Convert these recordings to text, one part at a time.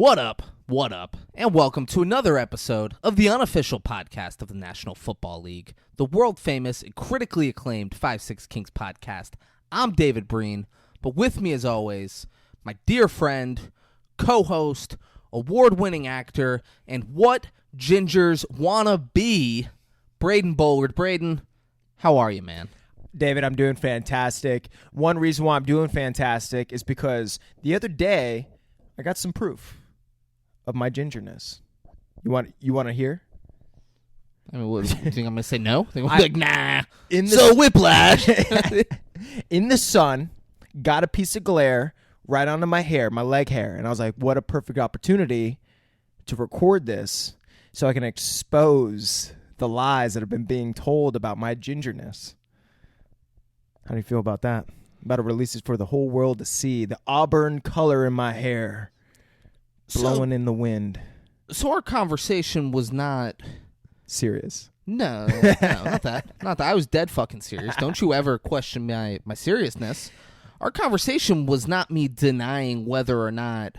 What up? What up? And welcome to another episode of the unofficial podcast of the National Football League, the world-famous and critically acclaimed 5-6 Kings podcast. I'm David Breen, but with me as always, my dear friend, co-host, award-winning actor, and what gingers wanna be, Braden Bollard. Braden, how are you, man? David, I'm doing fantastic. One reason why I'm doing fantastic is because the other day I got some proof of my gingerness. You want to hear? I mean, what, you think I'm going to say no? Think I'm like, nah. Whiplash. In the sun, got a piece of glare right onto my hair, my leg hair, and I was like, what a perfect opportunity to record this so I can expose the lies that have been being told about my gingerness. How do you feel about that? I'm about to release it for the whole world to see. The auburn color in my hair blowing in the wind. So our conversation was not serious. No, not that. Not that. I was dead fucking serious. Don't you ever question my seriousness. Our conversation was not me denying whether or not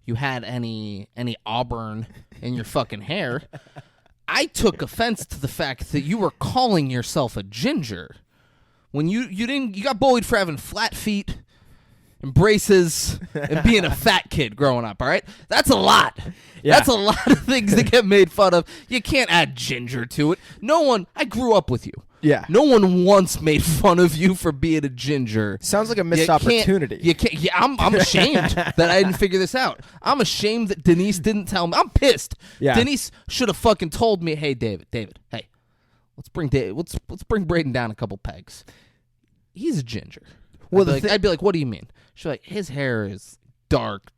you had any auburn in your fucking hair. I took offense to the fact that you were calling yourself a ginger. When you got bullied for having flat feet and braces and being a fat kid growing up, all right? That's a lot. Yeah. That's a lot of things that get made fun of. You can't add ginger to it. I grew up with you. Yeah. No one once made fun of you for being a ginger. Sounds like a missed opportunity. You can't. Yeah, I'm ashamed that I didn't figure this out. I'm ashamed that Denise didn't tell me. I'm pissed. Yeah. Denise should have fucking told me, hey, David, hey, let's bring Braden down a couple pegs. He's a ginger. Well, I'd be like, what do you mean? She's like, his hair is dark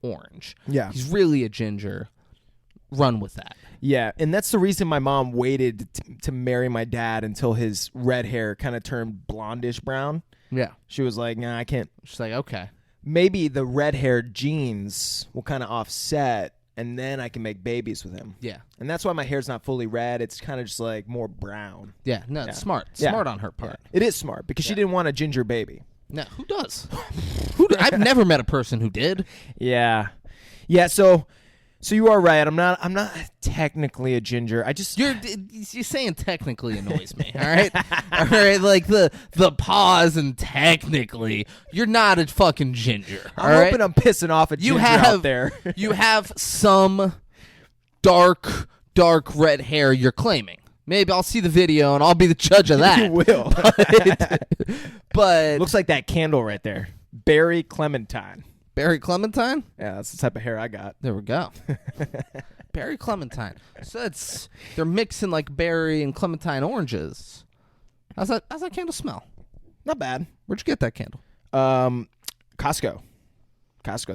orange. Yeah. He's really a ginger. Run with that. Yeah, and that's the reason my mom waited to marry my dad until his red hair kind of turned blondish brown. Yeah. She was like, nah, I can't. She's like, okay. Maybe the red-haired genes will kind of offset, and then I can make babies with him. Yeah. And that's why my hair's not fully red. It's kind of just like more brown. Yeah, no, it's smart. Smart on her part. Yeah. It is smart because she didn't want a ginger baby. No, who does? I've never met a person who did. Yeah. Yeah, so you are right. I'm not technically a ginger. You're saying technically annoys me. All right, all right. Like the pause and technically, you're not a fucking ginger. I'm hoping I'm pissing off a ginger out there. You have some dark red hair. You're claiming. Maybe I'll see the video and I'll be the judge of that. You will. But looks like that candle right there. Berry Clementine. Berry Clementine? Yeah, that's the type of hair I got. There we go. Berry Clementine. So they're mixing like berry and clementine oranges. How's that candle smell? Not bad. Where'd you get that candle? Costco.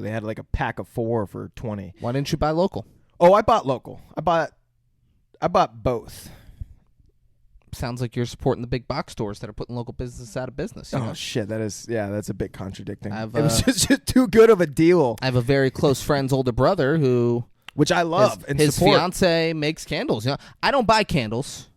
They had like a pack of 4 for $20. Why didn't you buy local? Oh, I bought local. I bought both. Sounds like you're supporting the big box stores that are putting local businesses out of business. You know? Shit, that's a bit contradicting. It was just too good of a deal. I have a very close friend's older brother which I love and his support. fiance makes candles. You know, I don't buy candles.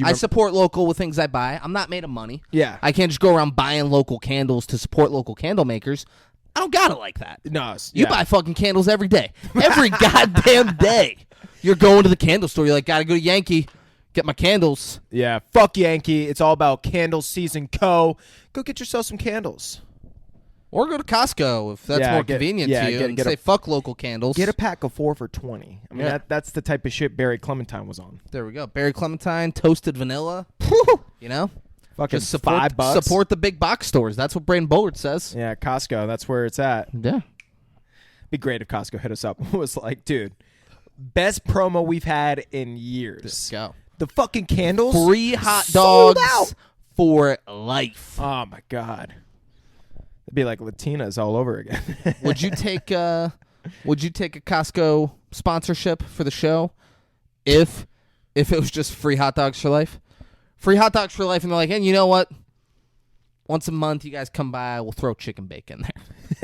I support local with things I buy. I'm not made of money. Yeah, I can't just go around buying local candles to support local candle makers. I don't got it like that. No, you buy fucking candles every day, every goddamn day. You're going to the candle store. You're like, gotta go to Yankee. Get my candles. Yeah, fuck Yankee. It's all about Candle Season Co. Go get yourself some candles. Or go to Costco if that's more convenient to you and say fuck local candles. Get a pack of 4 for $20. I mean, that's the type of shit Berry Clementine was on. There we go. Berry Clementine, toasted vanilla. You know? Fucking just support, $5. Support the big box stores. That's what Braden Bollard says. Yeah, Costco. That's where it's at. Yeah. Be great if Costco hit us up. It was like, dude, best promo we've had in years. Let's go. The fucking candles. Free hot dogs for life. Oh, my God. It'd be like Latinas all over again. Would you take a Costco sponsorship for the show if it was just free hot dogs for life? Free hot dogs for life, and they're like, and you know what? Once a month, you guys come by, we'll throw chicken bacon there.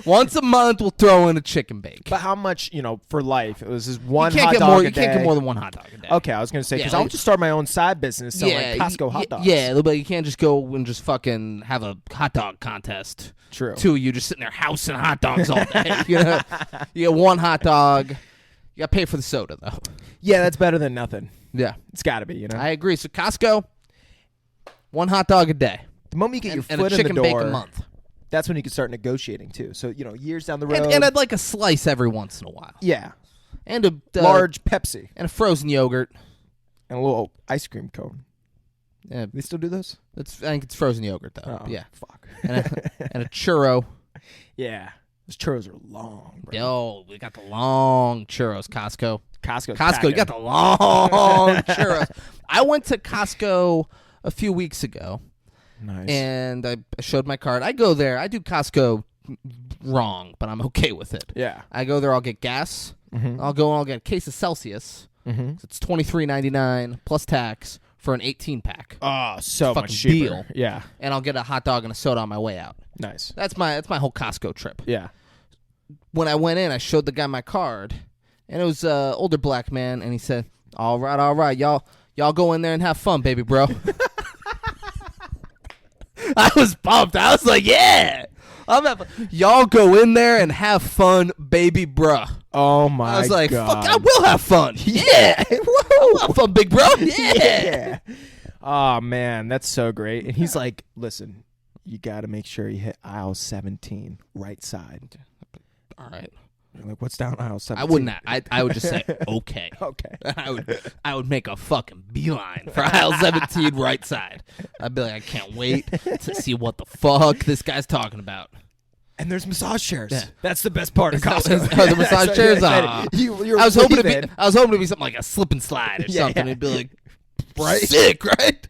Once a month, we'll throw in a chicken bake. But how much, for life? It was just one You can't hot get dog more. a You can't day. get more than one hot dog a day. Okay, I was going to say, because Yeah, I'll just start my own side business selling Costco hot dogs. Yeah, but you can't just go and just fucking have a hot dog contest. True. Two of you just sitting there housing hot dogs all day. You get one hot dog. You got to pay for the soda, though. Yeah, that's better than nothing. Yeah. It's got to be, I agree. So Costco, one hot dog a day. The moment you get your and foot a in the chicken door, bake a month. that's when you can start negotiating, too. So, years down the road. And I'd like a slice every once in a while. Yeah. And a large Pepsi. And a frozen yogurt. And a little ice cream cone. Yeah. They still do those? I think it's frozen yogurt, though. Oh, yeah. Fuck. And a churro. Yeah. Those churros are long, bro. Yo, we got the long churros, Costco. Costco, you got the long churros. I went to Costco a few weeks ago. Nice. And I showed my card. I go there. I do Costco wrong, but I'm okay with it. Yeah. I go there. I'll get gas. Mm-hmm. I'll get a case of Celsius. Mm-hmm. So it's $23.99 plus tax for an 18-pack. Oh, so Fucking much cheaper. deal. Yeah. And I'll get a hot dog and a soda on my way out. Nice. That's my whole Costco trip. Yeah. When I went in, I showed the guy my card, and it was an older black man, and he said, all right, y'all go in there and have fun, baby bro. I was pumped. I was like, yeah. Y'all go in there and have fun, baby bruh. Oh, my God. I was like, fuck, I will have fun. Yeah. I will have fun, big bro. Yeah. Oh, man, that's so great. And he's like, listen, you got to make sure you hit aisle 17, right side. All right. I'm like, what's down aisle 17? I wouldn't. I would just say, okay. Okay. I would make a fucking beeline for aisle 17 right side. I'd be like, I can't wait to see what the fuck this guy's talking about. And there's massage chairs. Yeah. That's the best part of Costco. The massage chairs? You're I was hoping leaving. I was hoping to be something like a slip and slide or something. Yeah. It'd be like, sick, right?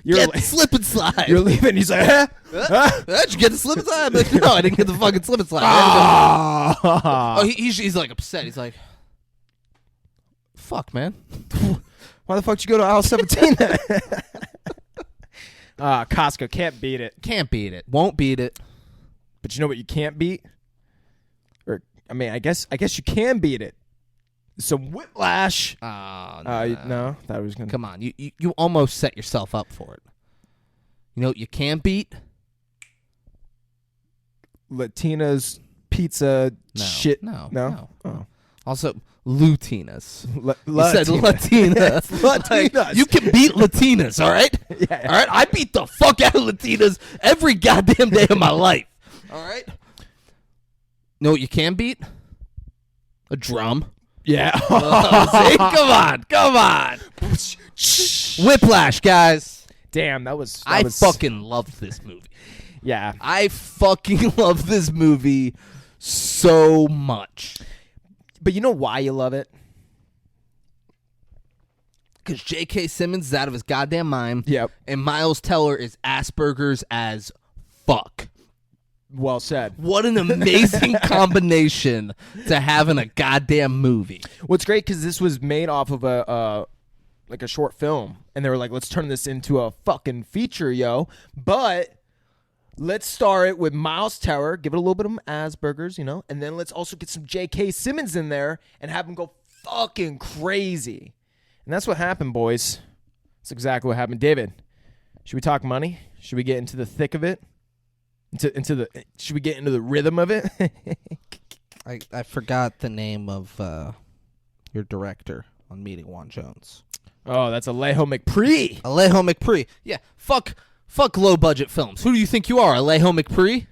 Get the slip and slide. You're leaving. He's like, huh? Did you get the slip and slide? I'm like, no, I didn't get the fucking slip and slide. Oh, he's like upset. He's like, fuck, man. Why the fuck did you go to aisle 17 then? Costco can't beat it. Can't beat it. Won't beat it. But you know what you can't beat? Or I mean, I guess you can beat it. Some Whiplash. Oh, no, that was gonna. Come on, you almost set yourself up for it. You know what you can't beat? Latina's pizza shit. No. Oh. Also, Lutinas. You said Latina. Latinas. Latinas. Like, you can beat Latinas, all right? Yeah. All right? I beat the fuck out of Latinas every goddamn day of my life. All right? Know what you can beat? A drum. Yeah. See? Come on. Whiplash, guys. Damn, that was. I fucking loved this movie. Yeah. I fucking love this movie so much. But you know why you love it? Because J.K. Simmons is out of his goddamn mind. Yep. And Miles Teller is Asperger's as fuck. Well said. What an amazing combination to have in a goddamn movie. What's great, because this was made off of a short film, and they were like, let's turn this into a fucking feature, yo. But let's star it with Miles Teller, give it a little bit of Asperger's, and then let's also get some J.K. Simmons in there and have him go fucking crazy. And that's what happened, boys. That's exactly what happened. David, should we talk money? Should we get into the thick of it? Should we get into the rhythm of it? I forgot the name of your director on Meeting Juan Jones. Oh, that's Alejo McPree. Alejo McPree. Yeah, fuck low budget films. Who do you think you are, Alejo McPree?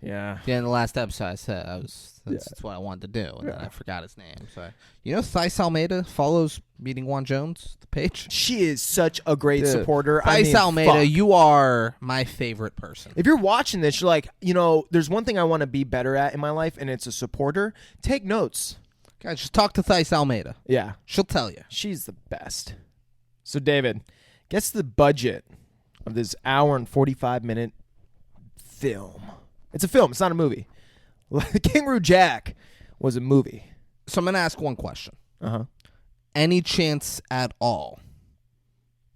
Yeah. Yeah, in the last episode I said that's what I wanted to do, and then I forgot his name. So Thais Almeida follows Meeting Juan Jones, the page. She is such a great supporter. Thais Almeida, fuck. you are my favorite person. If you're watching this, you're like, there's one thing I want to be better at in my life, and it's a supporter. Take notes. Guys, just talk to Thais Almeida. Yeah. She'll tell you. She's the best. So, David, guess the budget of this hour and 45-minute film. It's a film. It's not a movie. Kangaroo Jack was a movie. So I'm going to ask one question. Uh-huh. Any chance at all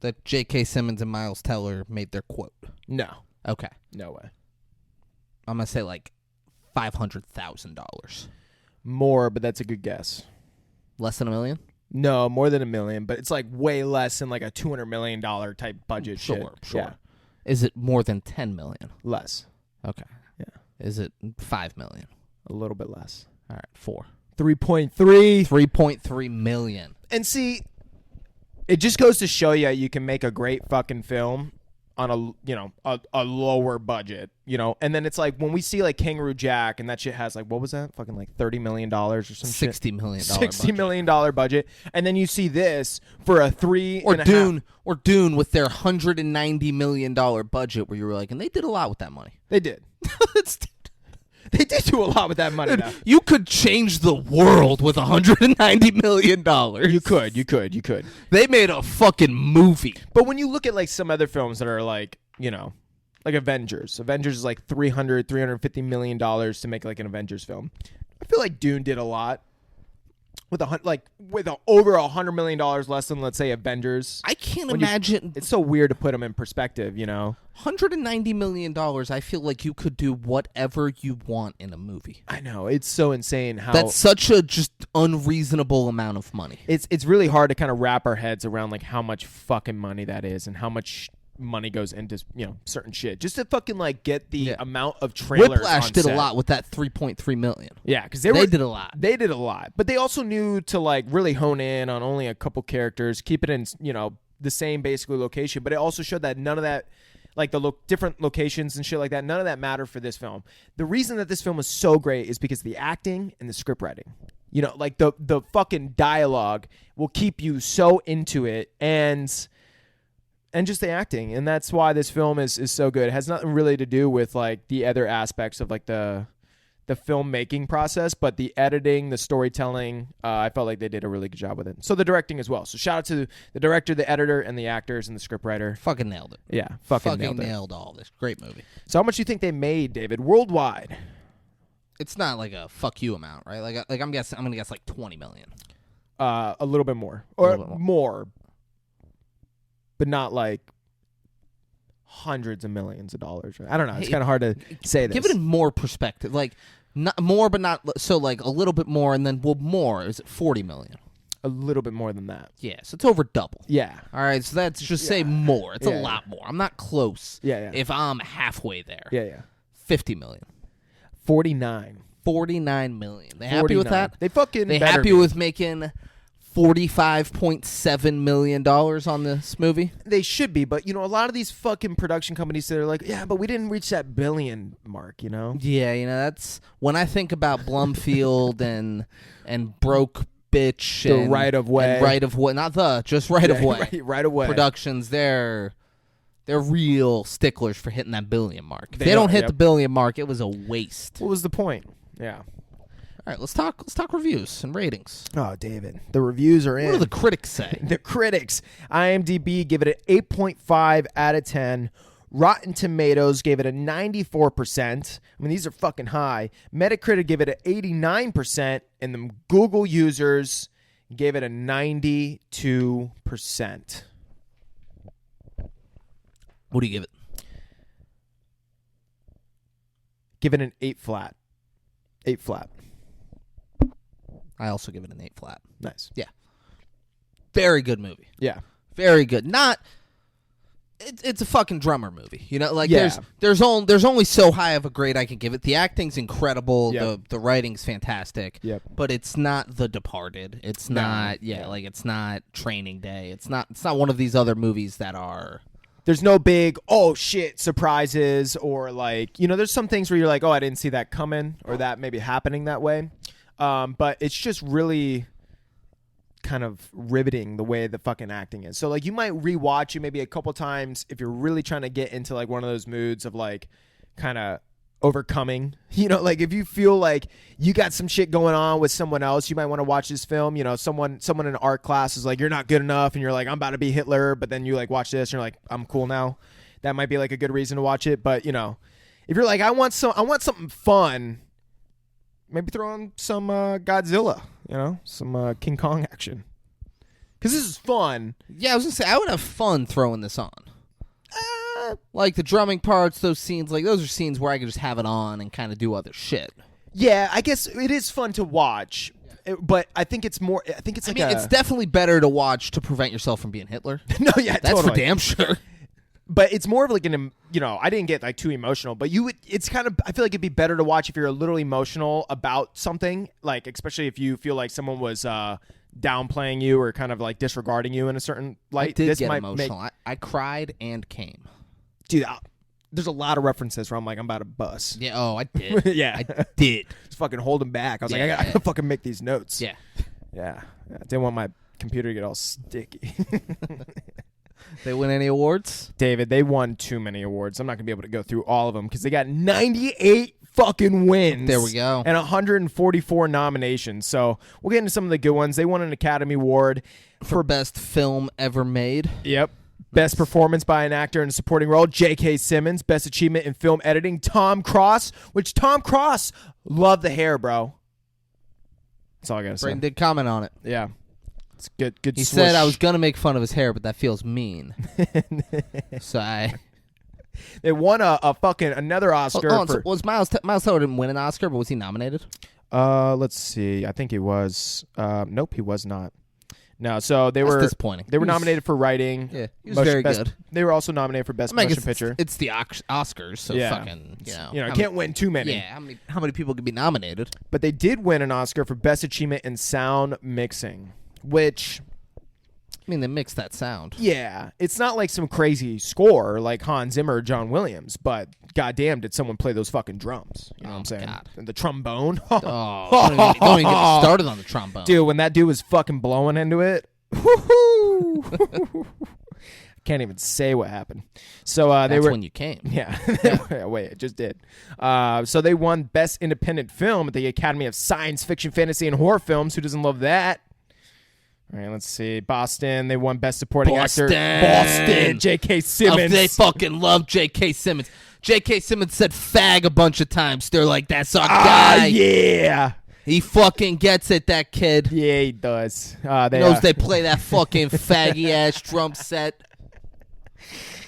that J.K. Simmons and Miles Teller made their quote? No. Okay. No way. I'm going to say like $500,000. More, but that's a good guess. Less than $1 million? No, more than $1 million, but it's like way less than like a $200 million type budget. Sure. Yeah. Is it more than $10 million? Less. Okay. Yeah. Is it $5 million? A little bit less. All right, 4. 3.3. $3.3 million. And see, it just goes to show you can make a great fucking film on a lower budget, and then it's like when we see like Kangaroo Jack and that shit has like, what was that, fucking like $30 million or some shit, $60 million $60 million budget, and then you see this for a or Dune with their $190 million budget, where you were like, and they did a lot with that money. They did. They did do a lot with that money. Dude, you could change the world with $190 million. You could. They made a fucking movie. But when you look at like some other films that are like, like Avengers is like $350 million to make like an Avengers film. I feel like Dune did a lot with over $100 million less than, let's say, Avengers. I can't imagine. It's so weird to put them in perspective, $190 million, I feel like you could do whatever you want in a movie. I know. It's so insane how... That's such a just unreasonable amount of money. It's really hard to kind of wrap our heads around like how much fucking money that is and how much money goes into certain shit just to fucking like get the amount of trailers. Whiplash did a lot with that $3.3 million. Yeah, because they did a lot. They did a lot, but they also knew to like really hone in on only a couple characters, keep it in the same basically location. But it also showed that none of that, like the different locations and shit like that, none of that mattered for this film. The reason that this film was so great is because of the acting and the script writing. Like the fucking dialogue will keep you so into it, and just the acting, and that's why this film is so good. It has nothing really to do with like the other aspects of like the filmmaking process, but the editing, the storytelling, I felt like they did a really good job with it. So the directing as well. So shout out to the director, the editor, and the actors and the scriptwriter. Fucking nailed it. Yeah, fucking nailed all this. Great movie. So how much do you think they made, David, worldwide? It's not like a fuck you amount, right? Like I'm gonna guess like $20 million. A little bit more, or more. But not like hundreds of millions of dollars. I don't know. It's kind of hard to say this. Give it more perspective. Like, not more, but not so. Like a little bit more, and then more. Is it $40 million? A little bit more than that. Yeah, so it's over double. Yeah. All right, so that's just say more. It's a lot more. I'm not close. Yeah. If I'm halfway there. Yeah. $50 million. 49. $49 million. They happy with that? They happy with making $45.7 million on this movie? They should be, but a lot of these fucking production companies that are like, yeah, but we didn't reach that billion mark, Yeah, that's when I think about Blumfield and Broke Bitch the and Right of Way, not just Right of Way, Right of Way Productions. They're real sticklers for hitting that billion mark. If they don't hit the billion mark, it was a waste. What was the point? Yeah. All right, let's talk reviews and ratings. Oh, David, the reviews are in. What do the critics say? The critics, IMDb give it an 8.5 out of 10. Rotten Tomatoes gave it a 94%. I mean, these are fucking high. Metacritic gave it an 89%, and the Google users gave it a 92%. What do you give it? Give it an 8 flat. 8 flat. I also give it an 8 flat. Nice. Yeah. Very good movie. Yeah. Very good. It's a fucking drummer movie. There's only so high of a grade I can give it. The acting's incredible. Yep. The writing's fantastic. Yep. But it's not The Departed. It's not it's not Training Day. It's not one of these other movies that are. There's no big, oh shit, surprises, or like, there's some things where you're like, oh, I didn't see that coming, or that maybe happening that way. But it's just really kind of riveting the way the fucking acting is. So like you might rewatch it maybe a couple times if you're really trying to get into like one of those moods of like kind of overcoming, like if you feel like you got some shit going on with someone else, you might want to watch this film. Someone in art class is like, you're not good enough, and you're like, I'm about to be Hitler, but then you like watch this and you're like, I'm cool now. That might be like a good reason to watch it. But if you're like, I want something fun, maybe throw on some Godzilla, some King Kong action. Because this is fun. Yeah, I was going to say, I would have fun throwing this on. Like the drumming parts, those scenes, like those are scenes where I can just have it on and kind of do other shit. Yeah, I guess it is fun to watch, but I think it's more. I think it's like it's definitely better to watch to prevent yourself from being Hitler. No, yeah, that's totally. for damn sure. But it's more of like I didn't get like too emotional, but it's kind of, I feel like it'd be better to watch if you're a little emotional about something, like especially if you feel like someone was downplaying you or kind of like disregarding you in a certain light. I did get emotional. I cried and came. Dude, there's a lot of references where I'm like, I'm about to bust. Yeah, I did. Yeah. I did. Just fucking holding back. I was like, I gotta fucking make these notes. Yeah. Yeah. I didn't want my computer to get all sticky. They win any awards? David, they won too many awards. I'm not going to be able to go through all of them because they got 98 fucking wins. There we go. And 144 nominations. So we'll get into some of the good ones. They won an Academy Award for Best Film Ever Made. Yep. Best Performance by an Actor in a Supporting Role, J.K. Simmons. Best Achievement in Film Editing, Tom Cross, which Tom Cross loved the hair, bro. That's all I got to say. Brayden did comment on it. Yeah. It's good. He said I was gonna make fun of his hair, but that feels mean. They won a fucking another Oscar. So was Miles Teller didn't win an Oscar, but was he nominated? Let's see. I think he was. Nope, he was not. No, so they were disappointing. They were nominated for writing. Yeah, he was very good. They were also nominated for Best Motion Picture. It's the Oscars, so fucking can't win too many. Yeah, how many people could be nominated? But they did win an Oscar for Best Achievement in Sound Mixing. Which, I mean, they mixed that sound. Yeah, it's not like some crazy score like Hans Zimmer or John Williams, but goddamn, did someone play those fucking drums? You know what I'm saying? God. And the trombone. Don't even get started on the trombone, dude. When that dude was fucking blowing into it, whoo-hoo. Can't even say what happened. So that's when you came. Yeah. Wait, it just did. So they won Best Independent Film at the Academy of Science Fiction, Fantasy, and Horror Films. Who doesn't love that? All right, let's see. Boston, they won Best Supporting Actor. Boston, J.K. Simmons. They fucking love J.K. Simmons. J.K. Simmons said fag a bunch of times. They're like, that's our guy. Yeah. He fucking gets it, that kid. Yeah, he does. He knows they play that fucking faggy-ass drum set.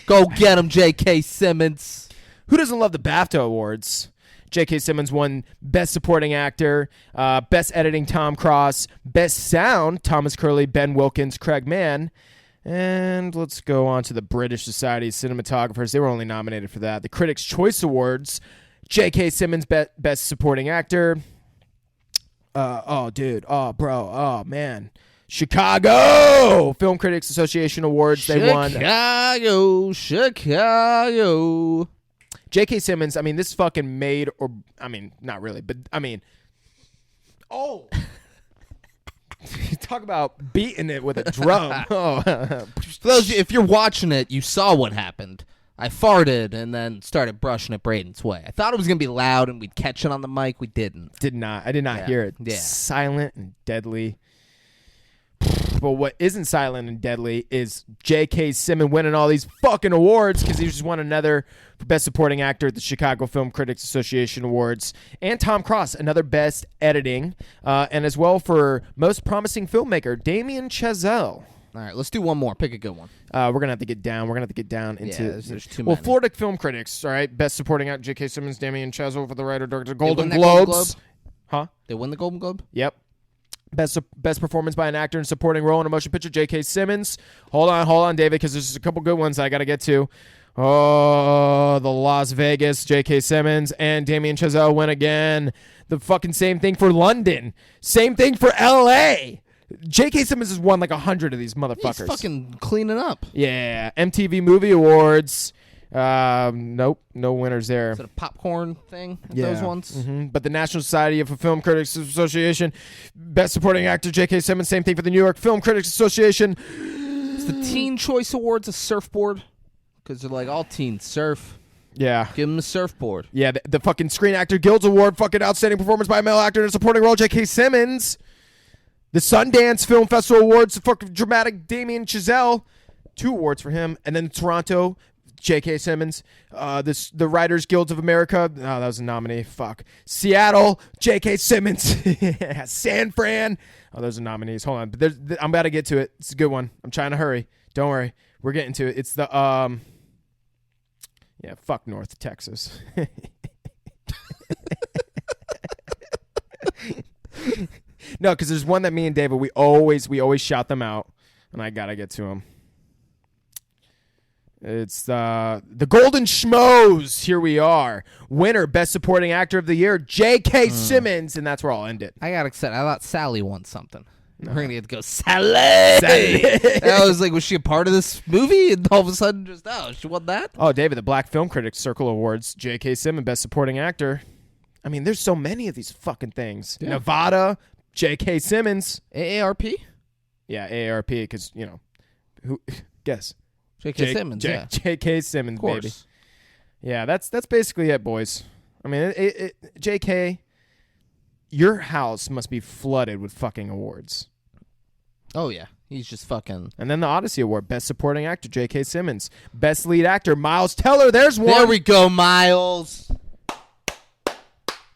Go get him, J.K. Simmons. Who doesn't love the BAFTA Awards? J.K. Simmons won Best Supporting Actor, Best Editing, Tom Cross, Best Sound, Thomas Curley, Ben Wilkins, Craig Mann. And let's go on to the British Society of Cinematographers. They were only nominated for that. The Critics' Choice Awards, J.K. Simmons, Best Supporting Actor. Oh, man. Chicago! Film Critics Association Awards, they won. Chicago. J.K. Simmons, I mean, this fucking made, or, I mean, not really, but, I mean, talk about beating it with a drum. If you're watching it, you saw what happened. I farted and then started brushing it Braden's way. I thought it was going to be loud and we'd catch it on the mic. We didn't. I did not hear it. Yeah. Silent and deadly. But what isn't silent and deadly is J.K. Simmons winning all these fucking awards because he just won another for Best Supporting Actor at the Chicago Film Critics Association Awards. And Tom Cross, another Best Editing. And as well for Most Promising Filmmaker, Damien Chazelle. All right, let's do one more. Pick a good one. We're going to have to get down. We're going to have to get down into... there's too many. Well, Florida Film Critics, all right? Best Supporting Actor, J.K. Simmons, Damien Chazelle for the writer, director, Golden Globes. Golden Globe? Huh? They win the Golden Globe? Yep. Best Performance by an Actor in a Supporting Role in a Motion Picture, J.K. Simmons. Hold on, David, because there's a couple good ones I got to get to. Oh, the Las Vegas, J.K. Simmons, and Damien Chazelle win again. The fucking same thing for London. Same thing for L.A. J.K. Simmons has won like 100 of these motherfuckers. He's fucking cleaning up. Yeah. MTV Movie Awards. Nope, no winners there. Is it a popcorn thing? Yeah. Those ones? Mm-hmm. But the National Society of Film Critics Association, Best Supporting Actor, J.K. Simmons, same thing for the New York Film Critics Association. Is the Teen Choice Awards a surfboard? Because they're like, all teens surf. Yeah. Give them a surfboard. Yeah, the fucking Screen Actor Guilds Award, fucking Outstanding Performance by a Male Actor in a Supporting Role, J.K. Simmons. The Sundance Film Festival Awards, the fucking dramatic Damien Chazelle. 2 awards for him. And then Toronto, J.K. Simmons. The Writers Guilds of America. Oh, that was a nominee. Fuck. Seattle, J.K. Simmons. San Fran. Oh, those are nominees. Hold on. But I'm about to get to it. It's a good one. I'm trying to hurry. Don't worry. We're getting to it. It's the Yeah, fuck North Texas. No, because there's one that me and David, we always shout them out, and I gotta get to them. It's the Golden Schmoes. Here we are. Winner, Best Supporting Actor of the Year, J.K. Simmons, and that's where I'll end it. I got excited. I thought Sally won something. We're gonna get to go Sally. I was like, was she a part of this movie? And all of a sudden, just she won that. Oh, David, the Black Film Critics Circle Awards, J.K. Simmons, Best Supporting Actor. I mean, there's so many of these fucking things. Yeah. Nevada, J.K. Simmons. AARP? Yeah, AARP, because, who? Guess. J.K. Simmons, yeah. J.K. Simmons, baby. Yeah, that's basically it, boys. I mean, J.K., your house must be flooded with fucking awards. Oh, yeah. He's just fucking... And then the Odyssey Award, Best Supporting Actor, J.K. Simmons. Best Lead Actor, Miles Teller. There's one. There we go, Miles.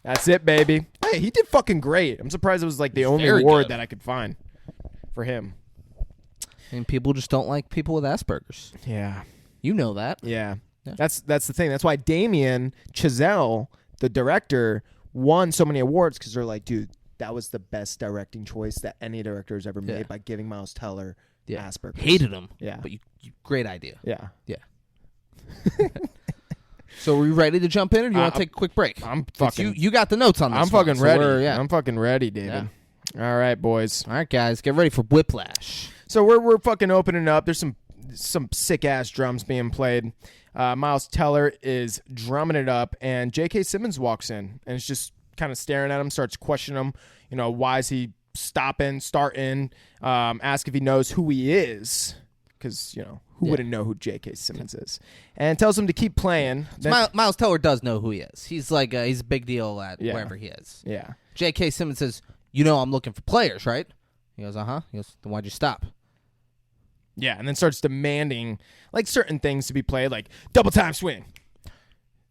That's it, baby. Hey, he did fucking great. I'm surprised it was like the only award that I could find for him. And people just don't like people with Asperger's. Yeah. You know that. Yeah. That's the thing. That's why Damien Chazelle, the director, won so many awards, because they're like, dude, that was the best directing choice that any director has ever made by giving Miles Teller Asperger's. Hated him. Yeah. But you great idea. Yeah. Yeah. So are we ready to jump in, or do you want to take a quick break? I'm fucking... You got the notes on this. I'm fucking ready. I'm fucking ready, David. Yeah. All right, boys. All right, guys. Get ready for Whiplash. So we're fucking opening up. There's some sick-ass drums being played. Miles Teller is drumming it up, and J.K. Simmons walks in, and is just kind of staring at him, starts questioning him. Why is he starting, ask if he knows who he is, because, who wouldn't know who J.K. Simmons is, and tells him to keep playing. Miles Teller does know who he is. He's like, he's a big deal at wherever he is. Yeah. J.K. Simmons says, I'm looking for players, right? He goes, uh-huh. He goes, then why'd you stop? Yeah, and then starts demanding, like, certain things to be played, like double time swing.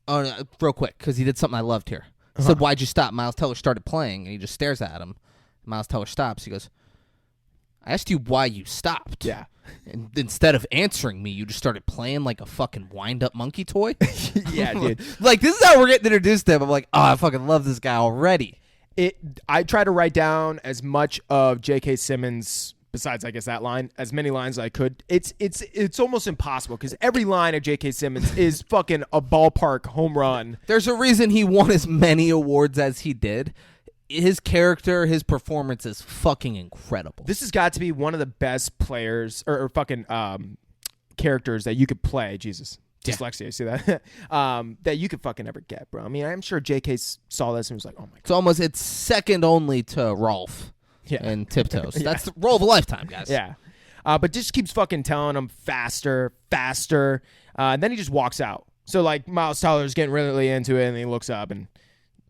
Oh, no, real quick, because he did something I loved here. He said, why'd you stop? Miles Teller started playing, and he just stares at him. Miles Teller stops. He goes, I asked you why you stopped. Yeah. And instead of answering me, you just started playing like a fucking wind-up monkey toy? Yeah, dude. Like, this is how we're getting introduced to him. I'm like, I fucking love this guy already. I try to write down as much of J.K. Simmons, besides, I guess, that line, as many lines as I could. It's almost impossible, because every line of J.K. Simmons is fucking a ballpark home run. There's a reason he won as many awards as he did. His character, his performance is fucking incredible. This has got to be one of the best players or fucking characters that you could play. Jesus. Dyslexia, see that? That you could fucking ever get, bro. I mean, I'm sure JK saw this and was like, oh my God. It's second only to Rolf and Tiptoes. That's the role of a lifetime, guys. Yeah. But just keeps fucking telling him faster. And then he just walks out. So, like, Miles Teller's getting really into it, and he looks up, and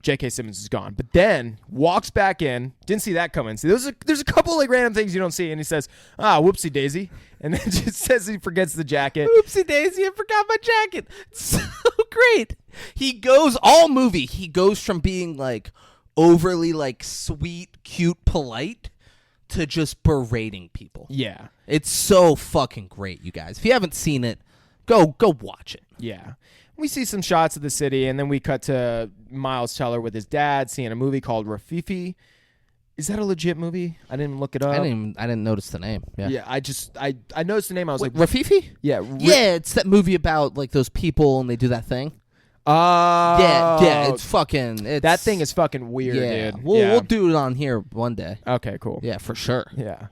J.K. Simmons is gone. But then walks back in. Didn't see that coming. See, there's a couple like random things you don't see, and he says, whoopsie daisy, and then just says he forgets the jacket. Whoopsie daisy, I forgot my jacket. It's so great. He goes from being like overly like sweet, cute, polite to just berating people. Yeah. It's so fucking great, you guys. If you haven't seen it, go watch it. Yeah. We see some shots of the city, and then we cut to Miles Teller with his dad seeing a movie called Rafifi. Is that a legit movie? I didn't look it up. I didn't notice the name. Yeah. Yeah, I noticed the name. I was like, Rafifi? Yeah. It's that movie about like those people and they do that thing. Yeah, it's fucking... that thing is fucking weird, dude. We'll do it on here one day. Okay, cool. Yeah, for sure. Yeah.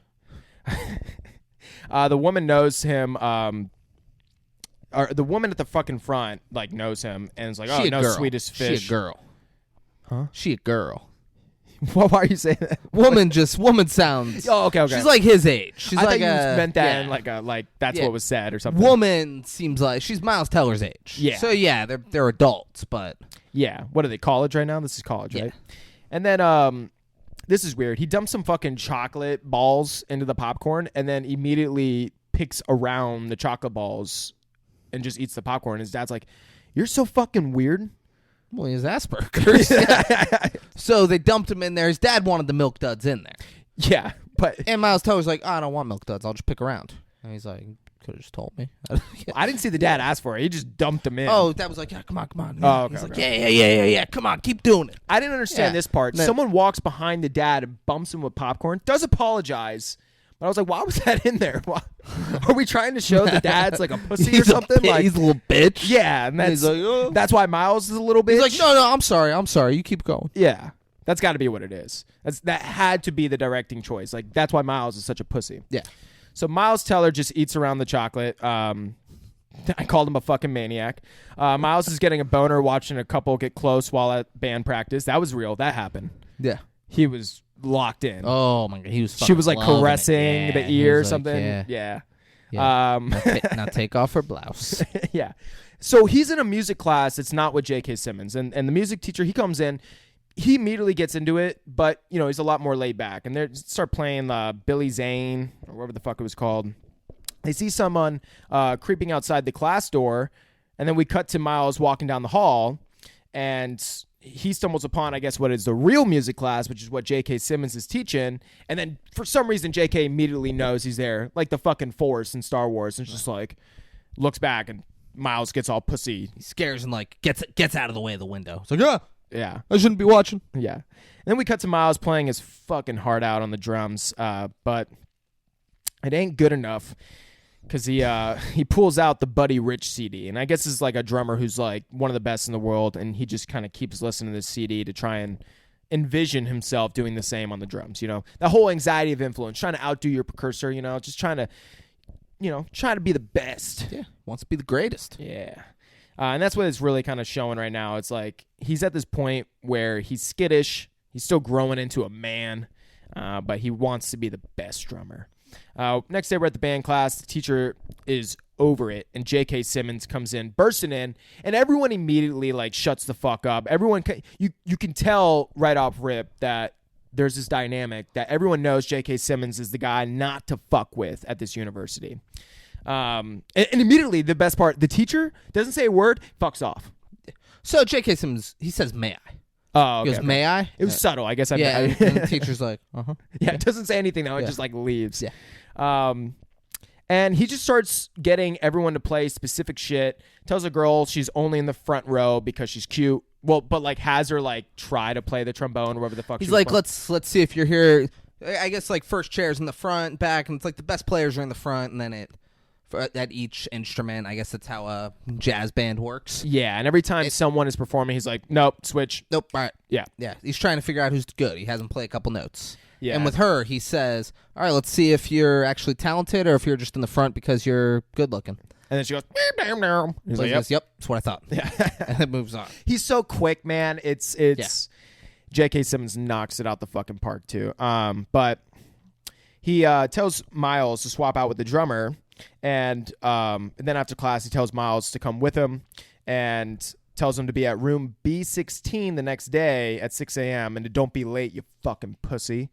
The woman knows him... or the woman at the fucking front like knows him and is like, oh, no, Swedish fish. She a girl. Huh? She a girl. Why are you saying that? Woman sounds. Oh, okay. She's like his age. She's I like thought you meant that in like that's what was said or something. Woman seems like she's Miles Teller's age. Yeah. So yeah, they're adults, but yeah. What are they? College right now? This is college, right? And then this is weird. He dumps some fucking chocolate balls into the popcorn and then immediately picks around the chocolate balls and just eats the popcorn. His dad's like, "You're so fucking weird." Well, he has Asperger's. So they dumped him in there. His dad wanted the Milk Duds in there. Yeah, but and Miles Teller's like, I don't want Milk Duds. I'll just pick around. And he's like, could have just told me. I didn't see the dad ask for it. He just dumped him in. Oh, that was like, yeah, come on. Oh, okay, He's like, okay. yeah. Come on, keep doing it. I didn't understand this part. No. Someone walks behind the dad and bumps him with popcorn. Does apologize. But I was like, why was that in there? Why? Are we trying to show the dad's like a pussy or something? He's a little bitch. Yeah, and He's like, oh. that's why Miles is a little bitch. He's like, no, I'm sorry. You keep going. Yeah, that's got to be what it is. That had to be the directing choice. Like, that's why Miles is such a pussy. Yeah. So Miles Teller just eats around the chocolate. I called him a fucking maniac. Miles is getting a boner watching a couple get close while at band practice. That was real. That happened. Yeah. He was locked in. Oh my god, he was. She was like loving caressing it. the ear or Like, something. Yeah. Yeah. Now take off her blouse. Yeah. So he's in a music class. It's not with J.K. Simmons. And the music teacher, he comes in. He immediately gets into it, but, he's a lot more laid back. And they start playing Billy Zane, or whatever the fuck it was called. They see someone creeping outside the class door, and then we cut to Miles walking down the hall, and he stumbles upon, I guess, what is the real music class, which is what J.K. Simmons is teaching. And then for some reason, J.K. immediately knows he's there, like the fucking Force in Star Wars, and just like looks back, and Miles gets all pussy. He scares and like gets out of the way of the window. It's like, Yeah. I shouldn't be watching. Yeah. And then we cut to Miles playing his fucking heart out on the drums, but it ain't good enough. Because he pulls out the Buddy Rich CD. And I guess this is like a drummer who's like one of the best in the world. And he just kind of keeps listening to this CD to try and envision himself doing the same on the drums. That whole anxiety of influence, trying to outdo your precursor, just trying to, try to be the best. Yeah, wants to be the greatest. Yeah. And that's what it's really kind of showing right now. It's like he's at this point where he's skittish. He's still growing into a man, but he wants to be the best drummer. Next day, we're at the band class. The teacher is over it, and J.K. Simmons comes in, bursting in, and everyone immediately like shuts the fuck up. Everyone, you can tell right off rip that there's this dynamic that everyone knows J.K. Simmons is the guy not to fuck with at this university. And immediately, the best part, the teacher doesn't say a word, fucks off. So J.K. Simmons, he says, "May I?" Oh, okay, he goes, "May I?" It was subtle, I guess. Yeah, and the teacher's like, Yeah, it doesn't say anything though. It just like leaves. Yeah. And he just starts getting everyone to play specific shit. Tells a girl she's only in the front row because she's cute. Well, but like has her like try to play the trombone or whatever the fuck. He's like, let's see if you're here. I guess like first chair's in the front, back, and it's like the best players are in the front, and then at each instrument. I guess that's how a jazz band works. Yeah, and every time someone is performing, he's like, nope, switch. Nope. All right. Yeah. He's trying to figure out who's good. He has him play a couple notes. Yeah. And with her, he says, all right, let's see if you're actually talented or if you're just in the front because you're good looking. And then she goes, meow. He's like, yep, that's what I thought. Yeah. And it moves on. He's so quick, man. It's J.K. Simmons knocks it out the fucking park too. But he tells Miles to swap out with the drummer, and then after class he tells Miles to come with him and tells him to be at room B16 the next day at 6 a.m. and to don't be late, you fucking pussy.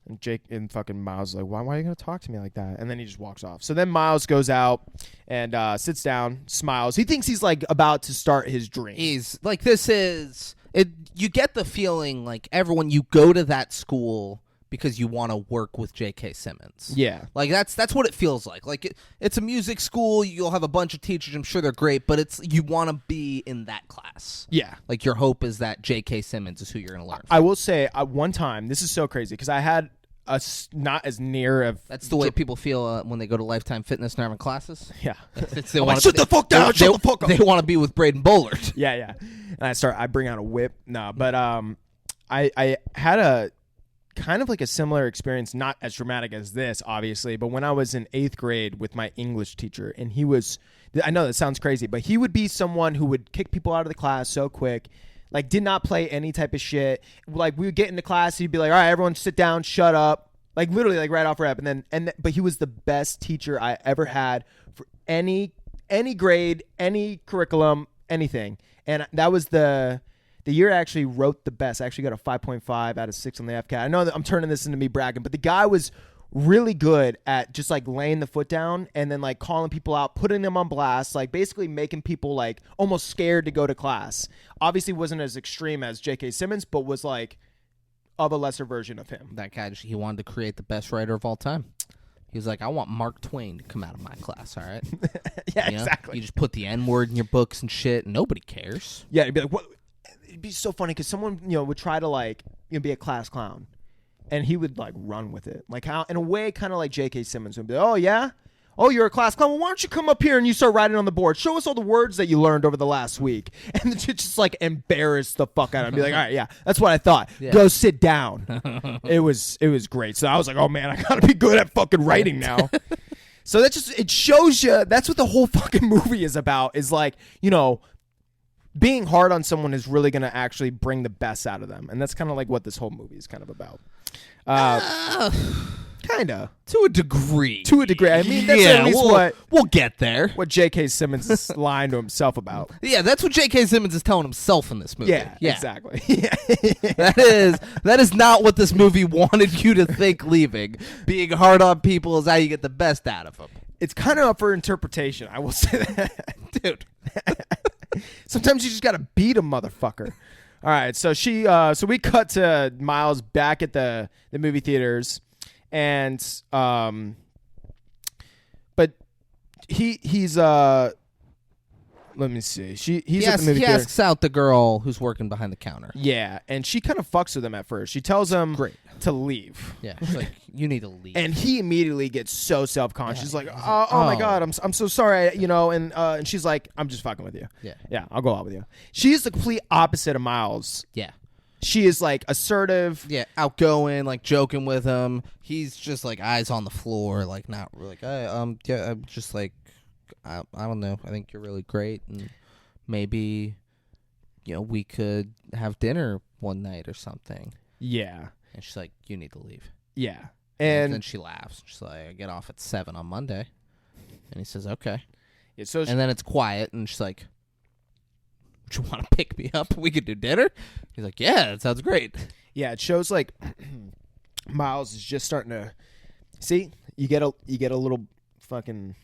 And Jake and fucking Miles is like, why are you going to talk to me like that? And then he just walks off. So then Miles goes out and sits down, smiles. He thinks he's like about to start his dream. He's like, this is it. You get the feeling like everyone, you go to that school because you want to work with J.K. Simmons. Yeah. Like that's what it feels like. Like it's a music school. You'll have a bunch of teachers. I'm sure they're great, but you want to be in that class. Yeah. Like your hope is that J.K. Simmons is who you're going to learn from. I will say one time, this is so crazy because I had not as near of. That's the way people feel when they go to Lifetime Fitness and are in classes. Yeah. They want shut the fuck down. Shut the fuck up. They want to be with Braden Bullard. Yeah. And I bring out a whip. No, but I had a kind of like a similar experience, not as dramatic as this, obviously, but when I was in 8th grade with my English teacher, and he was, I know that sounds crazy, but he would be someone who would kick people out of the class so quick, like did not play any type of shit. Like we would get into class, he'd be like, all right, everyone sit down, shut up. Like literally like right off rep. But he was the best teacher I ever had for any grade, any curriculum, anything. And that was the year I actually wrote the best. I actually got a 5.5 out of 6 on the FCAT. I know that I'm turning this into me bragging, but the guy was really good at just like laying the foot down and then like calling people out, putting them on blast, like basically making people like almost scared to go to class. Obviously wasn't as extreme as J.K. Simmons, but was like of a lesser version of him. That guy, he wanted to create the best writer of all time. He was like, I want Mark Twain to come out of my class, all right? Yeah, You know? exactly. You just put the N-word in your books and shit, and nobody cares. Yeah, it'd be like, what? It'd be so funny because someone, would try to like, be a class clown, and he would like run with it, like how, in a way, kind of like J.K. Simmons would be. Like, oh yeah, oh you're a class clown. Well, why don't you come up here and you start writing on the board? Show us all the words that you learned over the last week, and just like embarrass the fuck out of him. Be like, all right, yeah, that's what I thought. Yeah. Go sit down. It was great. So I was like, oh man, I gotta be good at fucking writing now. So it shows you that's what the whole fucking movie is about. Is like, being hard on someone is really going to actually bring the best out of them. And that's kind of like what this whole movie is kind of about. Kind of. To a degree. I mean, that's at least we'll get there. what J.K. Simmons is lying to himself about. Yeah, that's what J.K. Simmons is telling himself in this movie. Yeah. Exactly. That is not what this movie wanted you to think leaving. Being hard on people is how you get the best out of them. It's kind of up for interpretation, I will say that. Dude. Sometimes you just got to beat a motherfucker. All right, so so we cut to Miles back at the movie theaters, and but he's let me see. He's at the movie he theater. asks out the girl who's working behind the counter. Yeah, and she kind of fucks with him at first. She tells him Great. to leave. Yeah, she's like, you need to leave. And he immediately gets so self-conscious. He's like, He's oh my God, I'm so sorry, and she's like, I'm just fucking with you. Yeah, I'll go out with you. She's the complete opposite of Miles. Yeah. She is like assertive. Yeah, outgoing, like joking with him. He's just like eyes on the floor, like not really like, I'm just like, I don't know. I think you're really great, and maybe, we could have dinner one night or something. Yeah. And she's like, you need to leave. Yeah. And then she laughs. She's like, I get off at 7 on Monday. And he says, okay. Yeah, so and then it's quiet, and she's like, do you want to pick me up? We could do dinner? He's like, yeah, that sounds great. Yeah, it shows like Miles is just starting to see, you get a little fucking,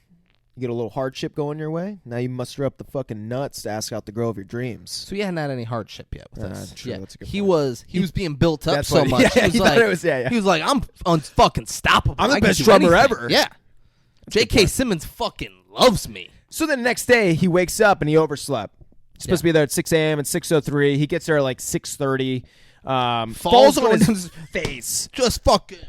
you get a little hardship going your way. Now you muster up the fucking nuts to ask out the girl of your dreams. So he hadn't had any hardship yet with us. True, yeah. that's a good he point. was being built up That's so what- much. yeah, he was he like, thought I'm unfucking stoppable. I'm the I can best do drummer anything. ever. Yeah. J.K. Simmons fucking loves me. So the next day he wakes up and he overslept. He's supposed to be there at 6 a.m. and 6:03. He gets there at like 6:30. Falls on his face. Just fucking.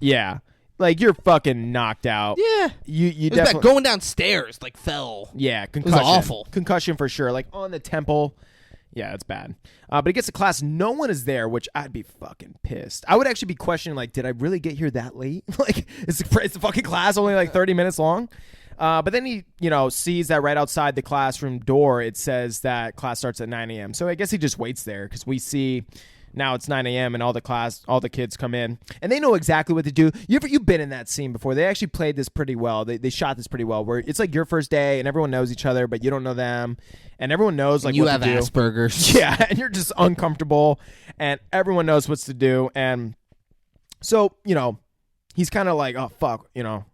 Yeah. Like you're fucking knocked out. Yeah. You It was definitely bad. Going downstairs, like, fell. Yeah, concussion. awful. Concussion for sure. Like on the temple. Yeah, it's bad. But he gets to class. No one is there, which I'd be fucking pissed. I would actually be questioning, like, did I really get here that late? Like, is the fucking class only like 30 minutes long? But then he, sees that right outside the classroom door, it says that class starts at 9 a.m. So I guess he just waits there because we see now it's 9 a.m. and all the kids come in and they know exactly what to do. You've been in that scene before. They actually played this pretty well. They shot this pretty well where it's like your first day and everyone knows each other, but you don't know them. And everyone knows like you what have to do. Asperger's. Yeah, and you're just uncomfortable and everyone knows what to do. And so, he's kind of like, oh, fuck, I'm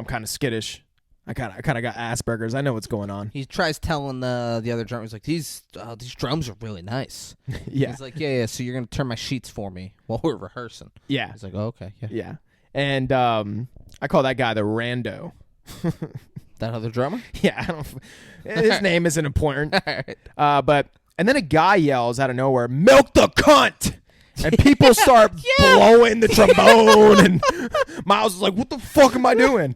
kind of skittish. I kind of got Asperger's. I know what's going on. He tries telling the other drummers, like, these drums are really nice. Yeah. He's like, yeah, so you're going to turn my sheets for me while we're rehearsing. Yeah. He's like, oh, okay, yeah. Yeah. And I call that guy the rando. That other drummer? Yeah. His name isn't important. All right. And then a guy yells out of nowhere, milk the cunt! And people start blowing the trombone. And Miles is like, what the fuck am I doing?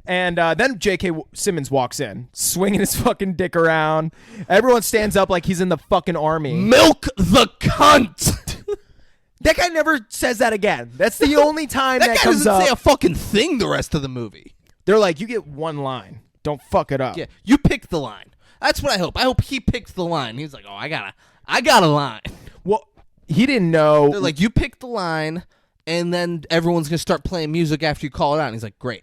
And then J.K. Simmons walks in, swinging his fucking dick around. Everyone stands up like he's in the fucking army. Milk the cunt! That guy never says that again. That's the only time that guy comes doesn't up. say a fucking thing the rest of the movie. They're like, you get one line. Don't fuck it up. Yeah, you picked the line. That's what I hope. I hope he picked the line. He's like, oh, I got a line. Well, he didn't know. They're like, you picked the line, and then everyone's going to start playing music after you call it out. And he's like, great.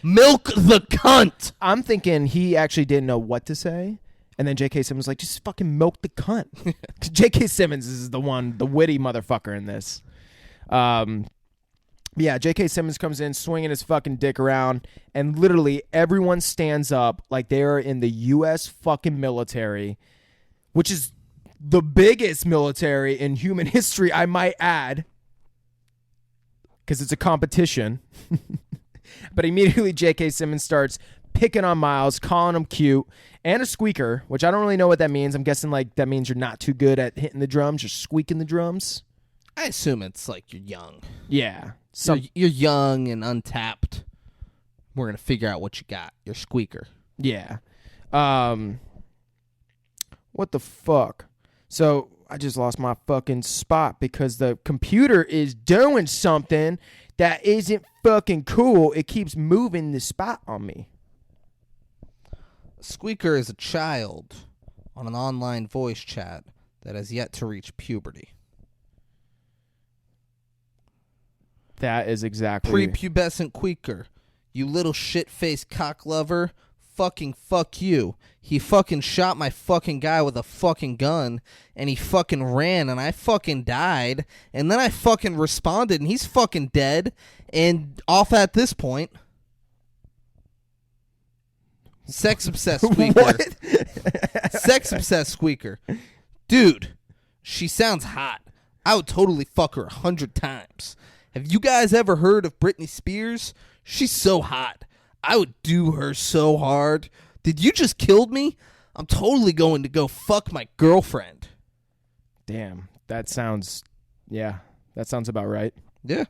Milk the cunt. I'm thinking he actually didn't know what to say. And then J.K. Simmons was like, just fucking milk the cunt. J.K. Simmons is the witty motherfucker in this. Yeah, J.K. Simmons comes in swinging his fucking dick around, and literally everyone stands up like they are in the U.S. fucking military, which is the biggest military in human history, I might add. because it's a competition. But immediately J.K. Simmons starts picking on Miles, calling him cute, and a squeaker, which I don't really know what that means. I'm guessing like that means you're not too good at hitting the drums, you're squeaking the drums. I assume it's like you're young. Yeah. You're young and untapped. We're going to figure out what you got. Your squeaker. Yeah. What the fuck? So I just lost my fucking spot because the computer is doing something that isn't fucking cool. It keeps moving the spot on me. Squeaker is a child on an online voice chat that has yet to reach puberty. That is exactly... Prepubescent queaker. You little shit-faced cock lover. Fucking fuck you. He fucking shot my fucking guy with a fucking gun, and he fucking ran, and I fucking died, and then I fucking responded, and he's fucking dead, and off at this point. Sex-obsessed squeaker. What? Sex-obsessed squeaker. Dude, she sounds hot. I would totally fuck her 100 times. Have you guys ever heard of Britney Spears? She's so hot. I would do her so hard. Did you just kill me? I'm totally going to go fuck my girlfriend. Damn, that sounds... Yeah, that sounds about right. Yeah.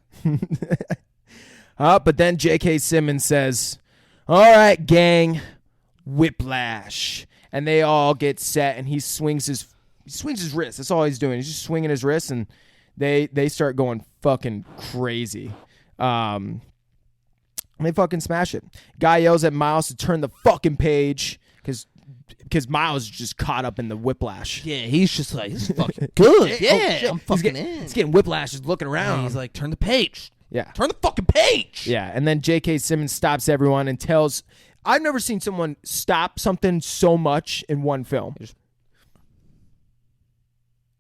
But then J.K. Simmons says, all right, gang, Whiplash. And they all get set, and he swings his wrist. That's all he's doing. He's just swinging his wrist, and they start going fucking crazy. They fucking smash it. Guy yells at Miles to turn the fucking page because Miles is just caught up in the whiplash. Yeah, he's just like, this is fucking good. Yeah, I'm fucking in. He's getting whiplash, just looking around. And he's like, turn the page. Yeah. Turn the fucking page. Yeah, and then J.K. Simmons stops everyone and tells... I've never seen someone stop something so much in one film.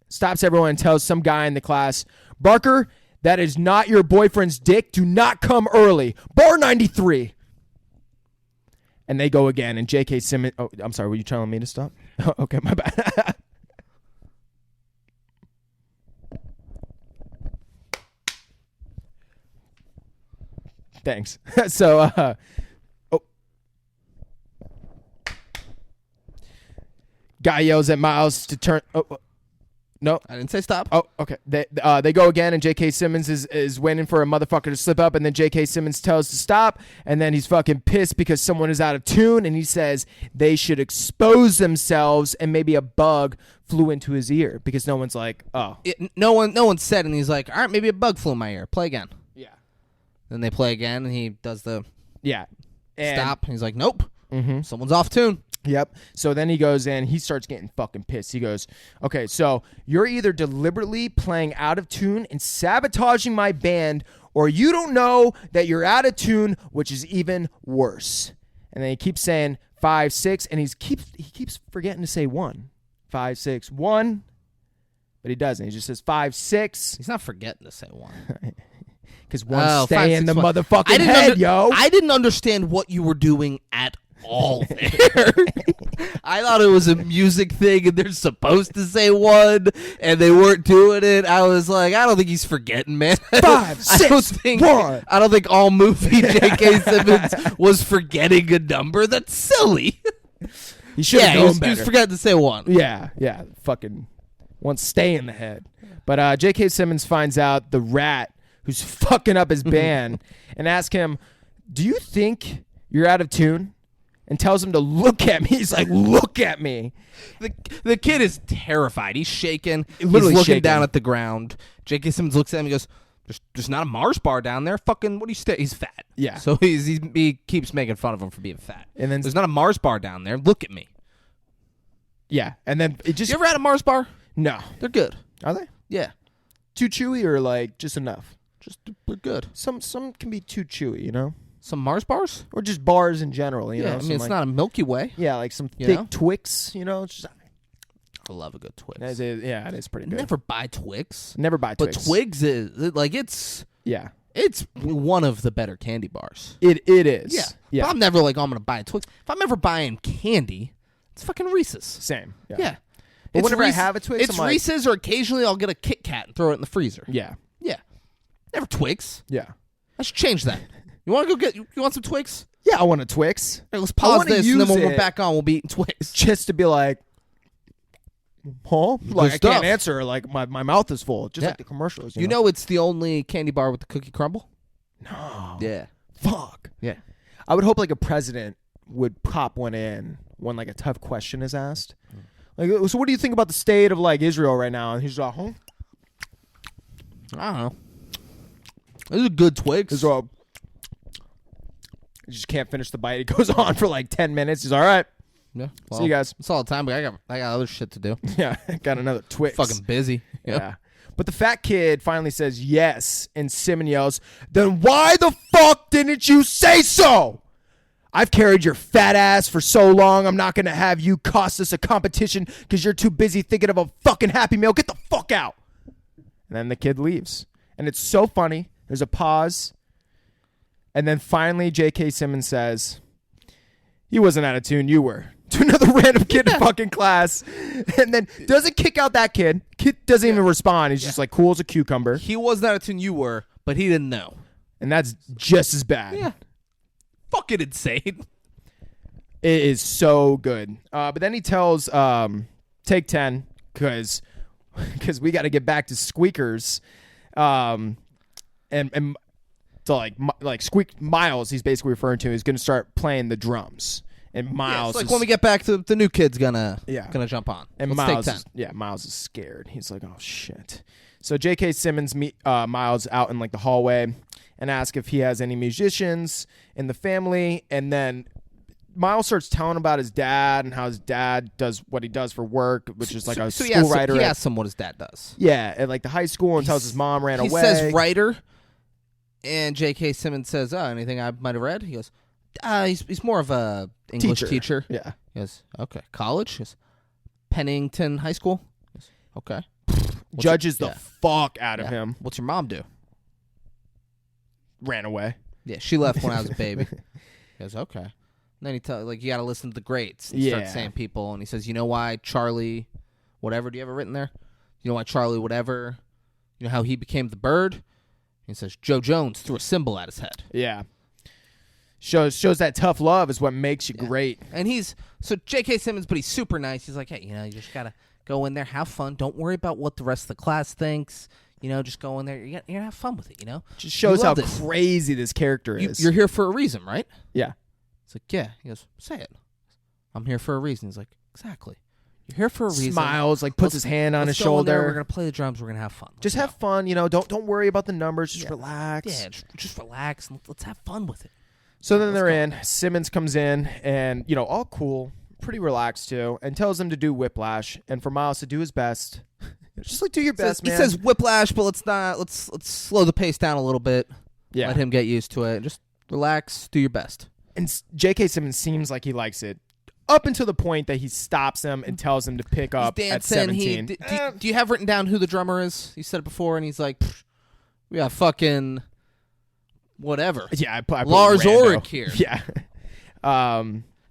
Stops everyone and tells some guy in the class, Barker, that is not your boyfriend's dick. Do not come early. Bar 93. And they go again, and J.K. Simmons... Oh, I'm sorry, were you telling me to stop? Oh, okay, my bad. Thanks. So, guy yells at Miles to turn... No, I didn't say stop. Oh, okay. They go again, and J.K. Simmons is waiting for a motherfucker to slip up, and then J.K. Simmons tells to stop, and then he's fucking pissed because someone is out of tune, and he says they should expose themselves, and maybe a bug flew into his ear because no one's like, oh. No one said, and he's like, all right, maybe a bug flew in my ear. Play again. Yeah. Then they play again, and he does the stop, and he's like, nope, someone's off tune. Yep. So then he goes in. He starts getting fucking pissed. He goes, okay, so you're either deliberately playing out of tune and sabotaging my band, or you don't know that you're out of tune, which is even worse. And then he keeps saying 5, 6, and he keeps forgetting to say 1. 5, 6, 1. But he doesn't. He just says 5, 6. He's not forgetting to say 1. Because one's staying in the motherfucking head, yo. I didn't understand what you were doing at all there. I thought it was a music thing and they're supposed to say 1 and they weren't doing it. I was like, I don't think he's forgetting, man. 5, 6, 1. I don't think all movie J.K. Simmons was forgetting a number. That's silly. He should have known better. He was forgetting to say 1. Yeah. Fucking wants to stay in the head. But J.K. Simmons finds out the rat who's fucking up his band and asks him, do you think you're out of tune? And tells him to look at me. He's like, look at me. The kid is terrified. He's shaking. Literally he's looking shaking down at the ground. J.K. Simmons looks at him and goes, there's not a Mars bar down there. Fucking, what do you He's fat. Yeah. So he keeps making fun of him for being fat. And then there's not a Mars bar down there. Look at me. Yeah. And then it just... You ever had a Mars bar? No. They're good. Are they? Yeah. Too chewy or like just enough? They're good. Some can be too chewy, you know? Some Mars bars? Or just bars in general, you know? I mean, it's not a Milky Way. Yeah, like some thick Twix, you know? It's just, I love a good Twix. it is pretty good. Never buy Twix. Never buy Twix. But Twigs is, like, it's one of the better candy bars. It is. Yeah. But I'm never like, I'm going to buy a Twix. If I'm ever buying candy, it's fucking Reese's. Same. Yeah. But whenever I have a Twix, it's Reese's, or occasionally I'll get a Kit Kat and throw it in the freezer. Yeah. Yeah. Never Twix. Yeah. I should change that. You want to go get? You want some Twix? Yeah, I want a Twix. Hey, let's pause wanna this, and then use when we're it. back on, we'll be eating Twix. Just to be like, huh? Like, I stuff. can't answer. Like, my mouth is full. Just like the commercials. You know it's the only candy bar with the cookie crumble? No. Yeah. Fuck. Yeah. I would hope like a president would pop one in when like a tough question is asked. Like, so what do you think about the state of like Israel right now? And he's like, huh? I don't know. This is a good Twix. He's like, he just can't finish the bite. It goes on for like 10 minutes. He's all right. Yeah. Well, See you guys. It's all the time, but I got other shit to do. Yeah, got another Twix. Fucking busy. Yeah. But the fat kid finally says yes, and Simon yells, then why the fuck didn't you say so? I've carried your fat ass for so long, I'm not going to have you cost us a competition because you're too busy thinking of a fucking Happy Meal. Get the fuck out. And then the kid leaves. And it's so funny. There's a pause. And then finally, J.K. Simmons says, he wasn't out of tune, you were. To another random kid in fucking class. And then doesn't kick out that kid. Kid doesn't even respond. He's just like cool as a cucumber. He wasn't out of tune, you were, but he didn't know. And that's just as bad. Yeah. Fucking insane. It is so good. But then he tells take 10 because we got to get back to Squeakers. And so like Squeak Miles, he's basically referring to, is going to start playing the drums. And Miles, it's like when we get back to the new kid's gonna jump on. And Let's Miles, take 10. Miles is scared. He's like, oh shit. So J.K. Simmons meet Miles out in like the hallway and ask if he has any musicians in the family, and then Miles starts telling about his dad and how his dad does what he does for work, which is like a school writer. He asks him what his dad does. Yeah, at like the high school, and tells his mom ran away. He says writer, and J.K. Simmons says, "Oh, anything I might have read?" He goes, "He's more of a English teacher." Yeah. He goes, "Okay, college." He goes, Pennington High School. He goes, okay. Judges the fuck out of him. What's your mom do? Ran away. Yeah, she left when I was a baby. He goes, okay. And then he tells, like, you got to listen to the greats. And start saying people, and he says, you know why Charlie, whatever? Do you have it written there? You know why Charlie, whatever? You know how he became the bird? And he says, Joe Jones threw a symbol at his head. Yeah. Shows that tough love is what makes you great. And so J.K. Simmons, but he's super nice. He's like, hey, you just got to go in there, have fun. Don't worry about what the rest of the class thinks. Just go in there. You're going to have fun with it, Just shows how crazy this character is. You're here for a reason, right? Yeah. It's like, yeah. He goes, say it. I'm here for a reason. He's like, exactly. You're here for a reason. Smiles, like puts his hand on his shoulder. We're going to play the drums. We're going to have fun. Just have fun, Don't worry about the numbers. Just relax. Yeah, just relax and let's have fun with it. So then they're in. Simmons comes in and, all cool, pretty relaxed too, and tells him to do Whiplash and for Miles to do his best. Just like do your best, man. He says Whiplash, but let's slow the pace down a little bit. Yeah. Let him get used to it. Just relax, do your best. And J.K. Simmons seems like he likes it up until the point that he stops him and tells him to pick up at 17. Do you have written down who the drummer is? You said it before, and he's like, we got fucking whatever. Yeah, I Lars Ulrich here. Yeah.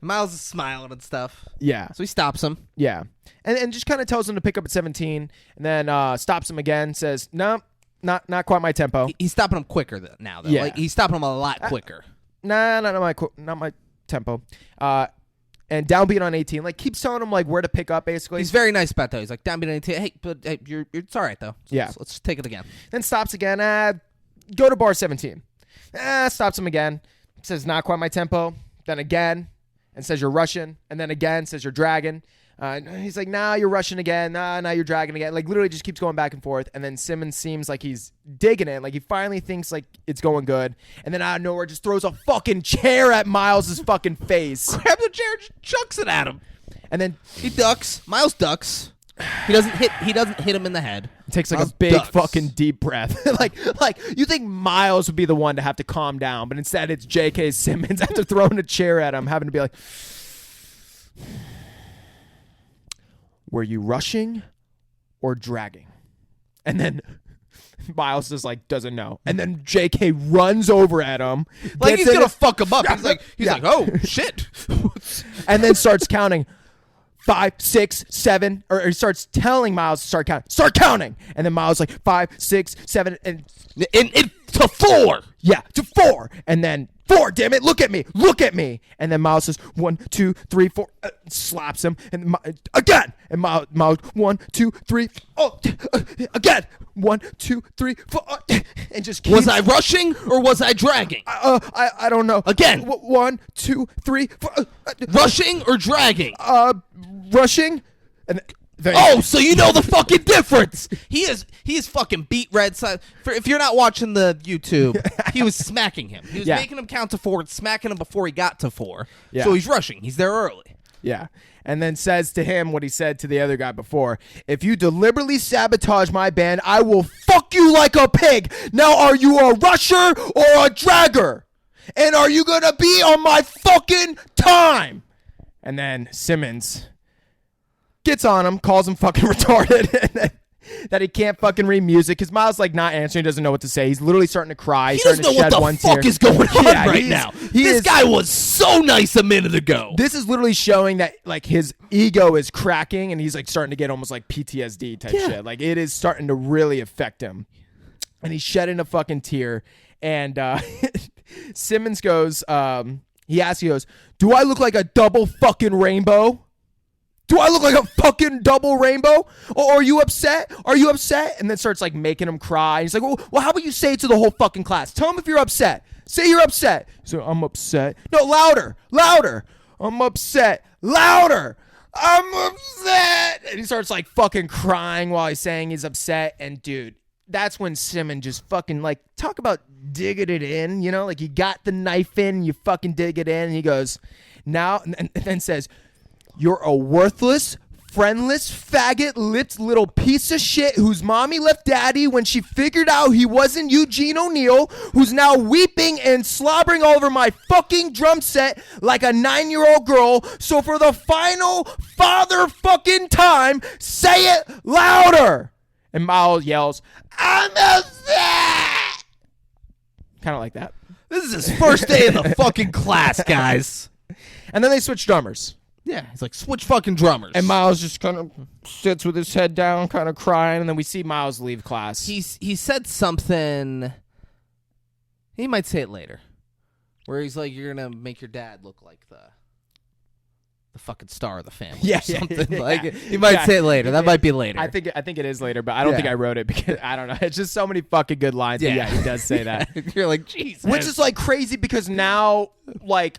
Miles is smiling and stuff. Yeah. So he stops him. Yeah. And just kind of tells him to pick up at 17, and then stops him again, says, no, not quite my tempo. He's stopping him quicker now, though. Yeah. Like, he's stopping him a lot quicker. Nah, not my tempo. And downbeat on 18. Like, keeps telling him, like, where to pick up, basically. He's very nice about that. He's like, downbeat on 18. Hey, but it's all right, though. Let's just take it again. Then stops again. Go to bar 17. Stops him again. Says, not quite my tempo. Then again. And says, you're rushing. And then again, says, you're dragging. He's like, nah, you're rushing again. Nah, you're dragging again. Like, literally just keeps going back and forth. And then Simmons seems like he's digging it. Like, he finally thinks, like, it's going good. And then out of nowhere, just throws a fucking chair at Miles' fucking face. Grabs the chair, chucks it at him. And then he ducks. Miles ducks. He doesn't hit him in the head. Takes like Miles a big ducks. fucking deep breath. like you think Miles would be the one to have to calm down, but instead it's J.K. Simmons after throwing a chair at him, having to be like, were you rushing or dragging? And then Miles just like doesn't know. And then J.K. runs over at him. Like he's going to fuck him up. He's like, oh, shit. And then starts counting 5, 6, 7, or he starts telling Miles to start counting, and then Miles like 5, 6, 7, and to 4. Yeah, to 4, and then 4. Damn it! Look at me! And then Miles says 1, 2, 3, 4, slaps him, and again, and Miles 1, 2, 3, again, 1, 2, 3, 4, and just keeps, was I rushing or was I dragging? I don't know. Again, 1, 2, 3, 4, rushing or dragging? Rushing, and. So you know the fucking difference. He is fucking beat red side. If you're not watching the YouTube, he was smacking him. He was making him count to 4 and smacking him before he got to 4. Yeah. So he's rushing. He's there early. Yeah. And then says to him what he said to the other guy before. If you deliberately sabotage my band, I will fuck you like a pig. Now, are you a rusher or a dragger? And are you going to be on my fucking time? And then Simmons gets on him, calls him fucking retarded, and that he can't fucking read music. Because Miles like not answering, doesn't know what to say. He's literally starting to cry. He doesn't know what the fuck is going on right now. This guy was so nice a minute ago. This is literally showing that like his ego is cracking, and he's like starting to get almost like PTSD type shit. Like it is starting to really affect him, and he's shedding a fucking tear. And Simmons goes, he goes, "Do I look like a double fucking rainbow? Do I look like a fucking double rainbow? Or are you upset? Are you upset?" And then starts like making him cry. He's like, well, how about you say it to the whole fucking class? Tell him if you're upset. Say you're upset. So I'm upset. No, louder. I'm upset. Louder. I'm upset. And he starts like fucking crying while he's saying he's upset. And dude, that's when Simmons just fucking like, talk about digging it in, you know, like you got the knife in, you fucking dig it in. And he goes, now, and then says, "You're a worthless, friendless, faggot-lipped little piece of shit whose mommy left daddy when she figured out he wasn't Eugene O'Neill, who's now weeping and slobbering all over my fucking drum set like a 9-year-old girl. So for the final father fucking time, say it louder." And Miles yells, "I'm upset!" Kind of like that. This is his first day in the fucking class, guys. And then they switch drummers. Yeah, he's like, switch fucking drummers. And Miles just kind of sits with his head down, kind of crying, and then we see Miles leave class. He said something, he might say it later, where he's like, "You're going to make your dad look like the fucking star of the family." Yeah, or something. yeah. Like, he might say it later. That might be later. I think it is later, but I don't think I wrote it because I don't know. It's just so many fucking good lines. Yeah, but he does say that. You're like, Jesus. Which is like crazy because now, like,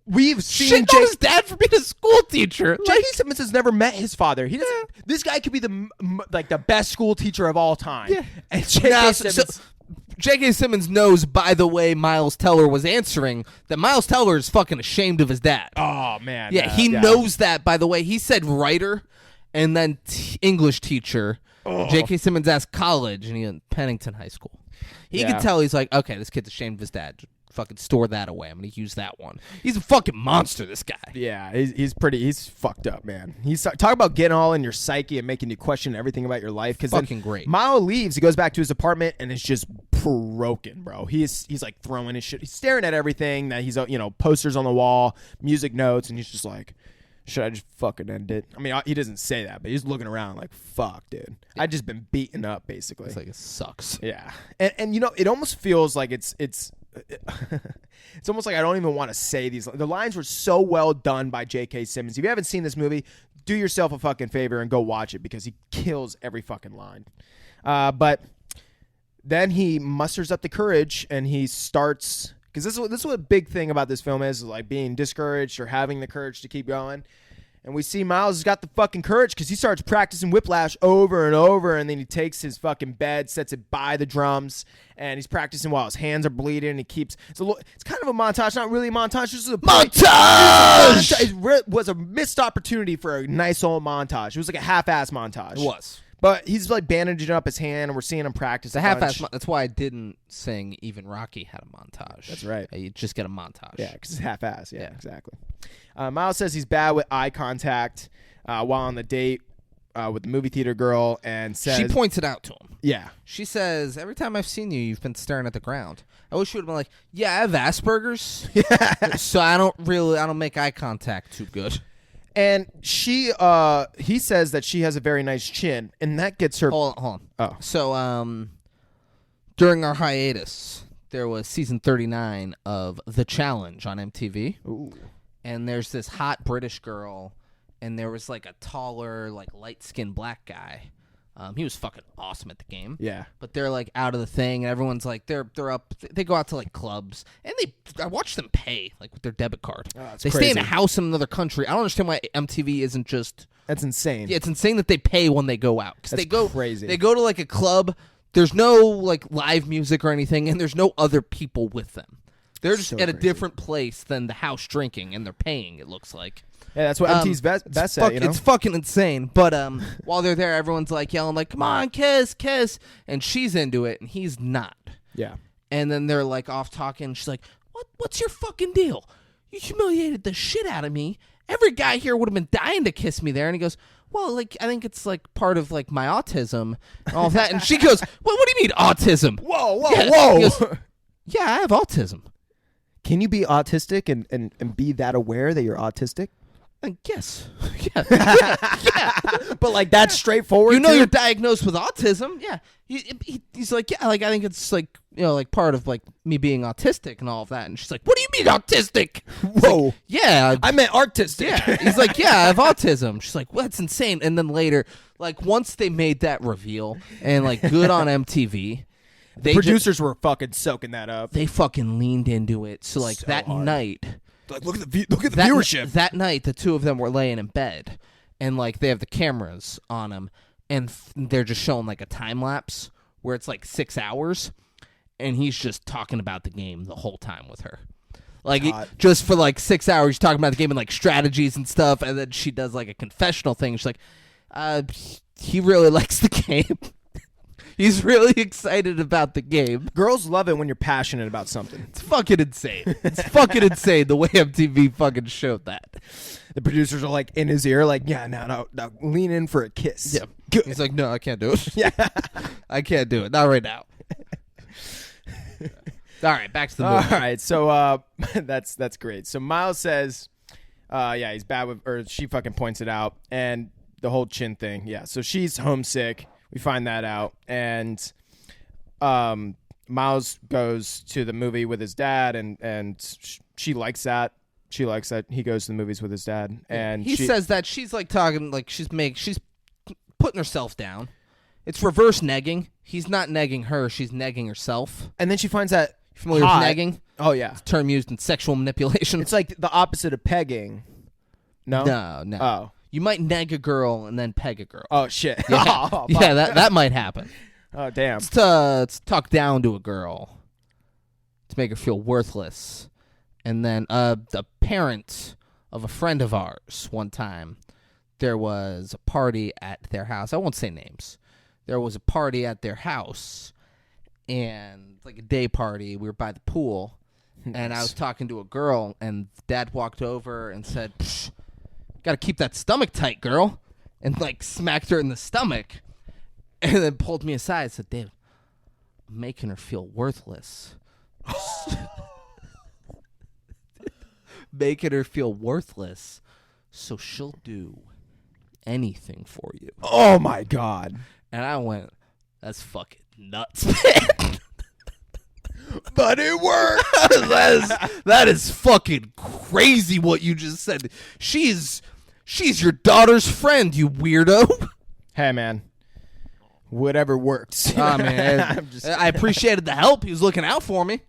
we've seen shit on his dad for being a school teacher. J.K. Simmons has never met his father. He doesn't. This guy could be the best school teacher of all time. Yeah. And J.K. Simmons. J.K. Simmons knows, by the way, Miles Teller was answering, that Miles Teller is fucking ashamed of his dad. Oh, man. Yeah, he knows that, by the way. He said writer and then English teacher. J.K. Simmons asked college, and he went Pennington High School. He could tell, he's like, okay, this kid's ashamed of his dad. Just fucking store that away. I'm going to use that one. He's a fucking monster, this guy. Yeah, he's fucked up, man. He's talk about getting all in your psyche and making you question everything about your life. Because fucking great. Miles leaves, he goes back to his apartment, and it's just broken, bro. He's like throwing his shit. He's staring at everything that he's, posters on the wall, music notes, and he's just like, should I just fucking end it? I mean, he doesn't say that, but he's looking around like, fuck, dude. I've just been beaten up, basically. It's like, it sucks. Yeah. And it almost feels like it's almost like I don't even want to say these. The lines were so well done by J.K. Simmons. If you haven't seen this movie, do yourself a fucking favor and go watch it because he kills every fucking line. But then he musters up the courage and he starts, because this is what a big thing about this film is like being discouraged or having the courage to keep going. And we see Miles has got the fucking courage because he starts practicing Whiplash over and over, and then he takes his fucking bed, sets it by the drums, and he's practicing while his hands are bleeding. And he keeps it's kind of a montage, not really a montage. This is a montage. It was a missed opportunity for a nice old montage. It was like a half-ass montage. It was. But he's like bandaging up his hand, and we're seeing him practice. The half-ass. That's why I didn't sing Even Rocky had a montage. That's right. You just get a montage. Yeah, because it's half-ass. Yeah, exactly. Miles says he's bad with eye contact while on the date with the movie theater girl, and says she points it out to him. Yeah, she says, "Every time I've seen you, you've been staring at the ground." I wish she would have been like, "Yeah, I have Asperger's, so I don't make eye contact too good." And he says that she has a very nice chin, and that gets her. Hold on. Oh. So, during our hiatus, there was season 39 of The Challenge on MTV. Ooh. And there's this hot British girl, and there was like a taller, like light-skinned black guy. He was fucking awesome at the game. Yeah. But they're like out of the thing, and everyone's like they're up. They go out to like clubs, and I watch them pay like with their debit card. Oh, that's they crazy. stay in a house in another country. I don't understand why MTV isn't just. That's insane. Yeah, it's insane that they pay when they go out. That's crazy. They go to like a club. There's no like live music or anything, and there's no other people with them. They're just at a different place than the house drinking, and they're paying. It looks like. Yeah, that's what MTV's best at, you know? It's fucking insane. But while they're there, everyone's like yelling, like, "Come on, kiss, kiss!" And she's into it, and he's not. Yeah. And then they're like off talking. She's like, "What's your fucking deal? You humiliated the shit out of me. Every guy here would have been dying to kiss me there." And he goes, "Well, like I think it's like part of like my autism and all of that." And she goes, What do you mean autism?" Whoa. He goes, "Yeah, I have autism." Can you be autistic and be that aware that you're autistic? Yes. Yeah. But like that's straightforward. You know too? you're diagnosed with autism. Yeah. He's like, yeah, like I think it's like, you know, like part of like me being autistic and all of that. And she's like, "What do you mean autistic?" Whoa. Like, yeah. I meant artistic. Yeah. He's like, "Yeah, I have autism." She's like, "Well, that's insane." And then later, like once they made that reveal and like good on MTV, Producers were fucking soaking that up. they fucking leaned into it. So like So that hard. night, Like look at the viewership. That night, the two of them were laying in bed, and like they have the cameras on them, and they're just showing like a time lapse where it's like 6 hours, and he's just talking about the game the whole time with her, like just for like 6 hours, he's talking about the game and like strategies and stuff, and then she does like a confessional thing. She's like, he really likes the game. He's really excited about the game. Girls love it when you're passionate about something. It's fucking insane. It's fucking insane the way MTV fucking showed that. The producers are like in his ear, like, yeah, no, lean in for a kiss. Yeah. Good. He's like, "No, I can't do it. Yeah. I can't do it. Not right now." All right, back to the movie. All right, so that's great. So Miles says, yeah, he's bad with, or she fucking points it out, and the whole chin thing. Yeah, so she's homesick. We find that out, and Miles goes to the movie with his dad, and she likes that. She likes that he goes to the movies with his dad, and he says that she's like talking, like she's putting herself down. It's reverse negging. He's not negging her; she's negging herself. And then she finds that familiar with negging? Oh yeah, It's a term used in sexual manipulation. it's like the opposite of pegging. No. No. Oh. You might neg a girl and then peg a girl. Oh shit. Yeah, Oh, yeah, that might happen. Oh damn. It's to talk down to a girl to make her feel worthless. And then the parent of a friend of ours, one time, there was a party at their house. I won't say names. There was a party at their house, and like a day party. We were by the pool, and I was talking to a girl, and Dad walked over and said, "Psh, gotta keep that stomach tight, girl," and like smacked her in the stomach, and then pulled me aside and said, "Dave, I'm making her feel worthless." Making her feel worthless so she'll do anything for you. Oh my god. And I went, "That's fucking nuts, man." But it worked. that is fucking crazy what you just said. She's your daughter's friend, you weirdo. Hey man. Whatever works. Oh, man. I appreciated the help. He was looking out for me.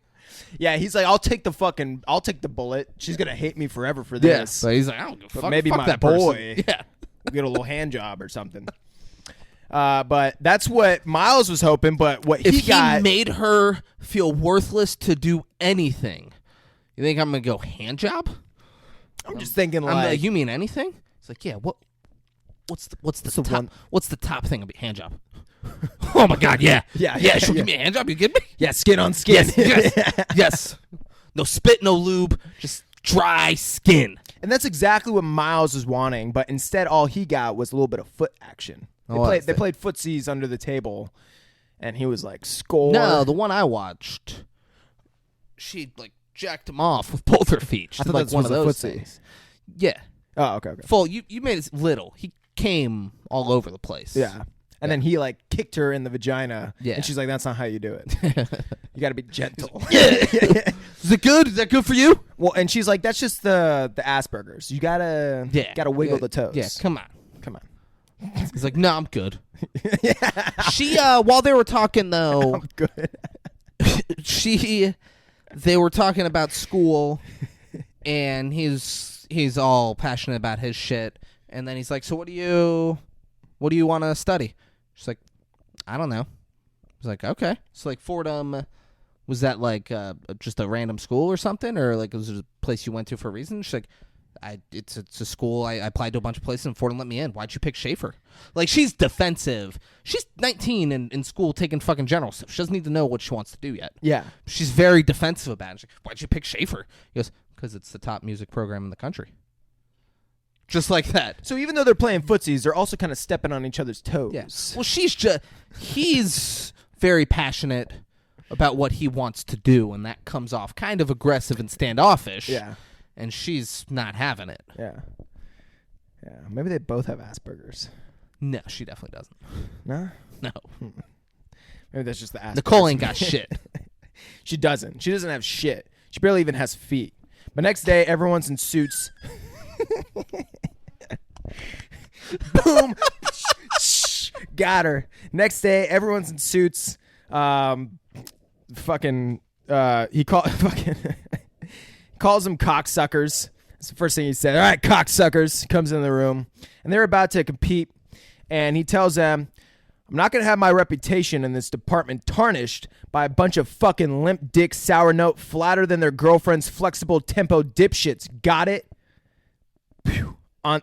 Yeah, he's like, I'll take the bullet. She's gonna hate me forever for this. But he's like, "I don't give a But fuck. maybe fuck my that boy. person." Yeah. We'll get a little hand job or something. But that's what Miles was hoping. But what If he got, made her feel worthless to do anything, you think I'm gonna go hand job? I'm just thinking I'm like, like, "You mean anything?" It's like, "Yeah, what's the top what's the top thing of a hand job?" Oh my god, yeah. Yeah, she'll give me a hand job, you kidding me? yeah, skin on skin. Yes. No spit, no lube, just dry skin. And that's exactly what Miles was wanting. But instead, all he got was a little bit of foot action. They played footsies under the table, and he was like, "Score." No, the one I watched, she like jacked him off with both her feet. She I did, thought like that one was of a those footsie. things. Yeah. Oh, okay. Full. You made it little. He came all over the place. Yeah. And then he like kicked her in the vagina. Yeah. And she's like, that's not how you do it. You got to be gentle. Is it good? Is that good for you? Well, and she's like, that's just the Asperger's. You gotta wiggle the toes. Yeah, come on. He's like, no, I'm good. Yeah. She while they were talking though, I'm good. they were talking about school, and he's all passionate about his shit, and then he's like, so what do you want to study? She's like, I don't know. He's like, okay. So like Fordham, was that like just a random school or something, or like was it a place you went to for a reason? She's like, it's a school. I applied to a bunch of places and Fordham let me in. Why'd you pick Schaefer? Like, she's defensive. She's 19 and in school taking fucking general stuff. She doesn't need to know what she wants to do yet. Yeah. She's very defensive about it. She's like, why'd you pick Schaefer? He goes, because it's the top music program in the country. Just like that. So even though they're playing footsies, they're also kind of stepping on each other's toes. Yeah. Well, he's very passionate about what he wants to do, and that comes off kind of aggressive and standoffish. Yeah. And she's not having it. Yeah. Yeah. Maybe they both have Asperger's. No, she definitely doesn't. No? No. Maybe that's just the Asperger's. Nicole ain't got shit. She doesn't. She doesn't have shit. She barely even has feet. But next day, everyone's in suits. Boom. Got her. Next day, everyone's in suits. He calls them cocksuckers. That's the first thing he said. All right, cocksuckers. Comes in the room. And they're about to compete. And he tells them, I'm not going to have my reputation in this department tarnished by a bunch of fucking limp dick, sour note, flatter than their girlfriend's flexible tempo dipshits. Got it? Phew. Oh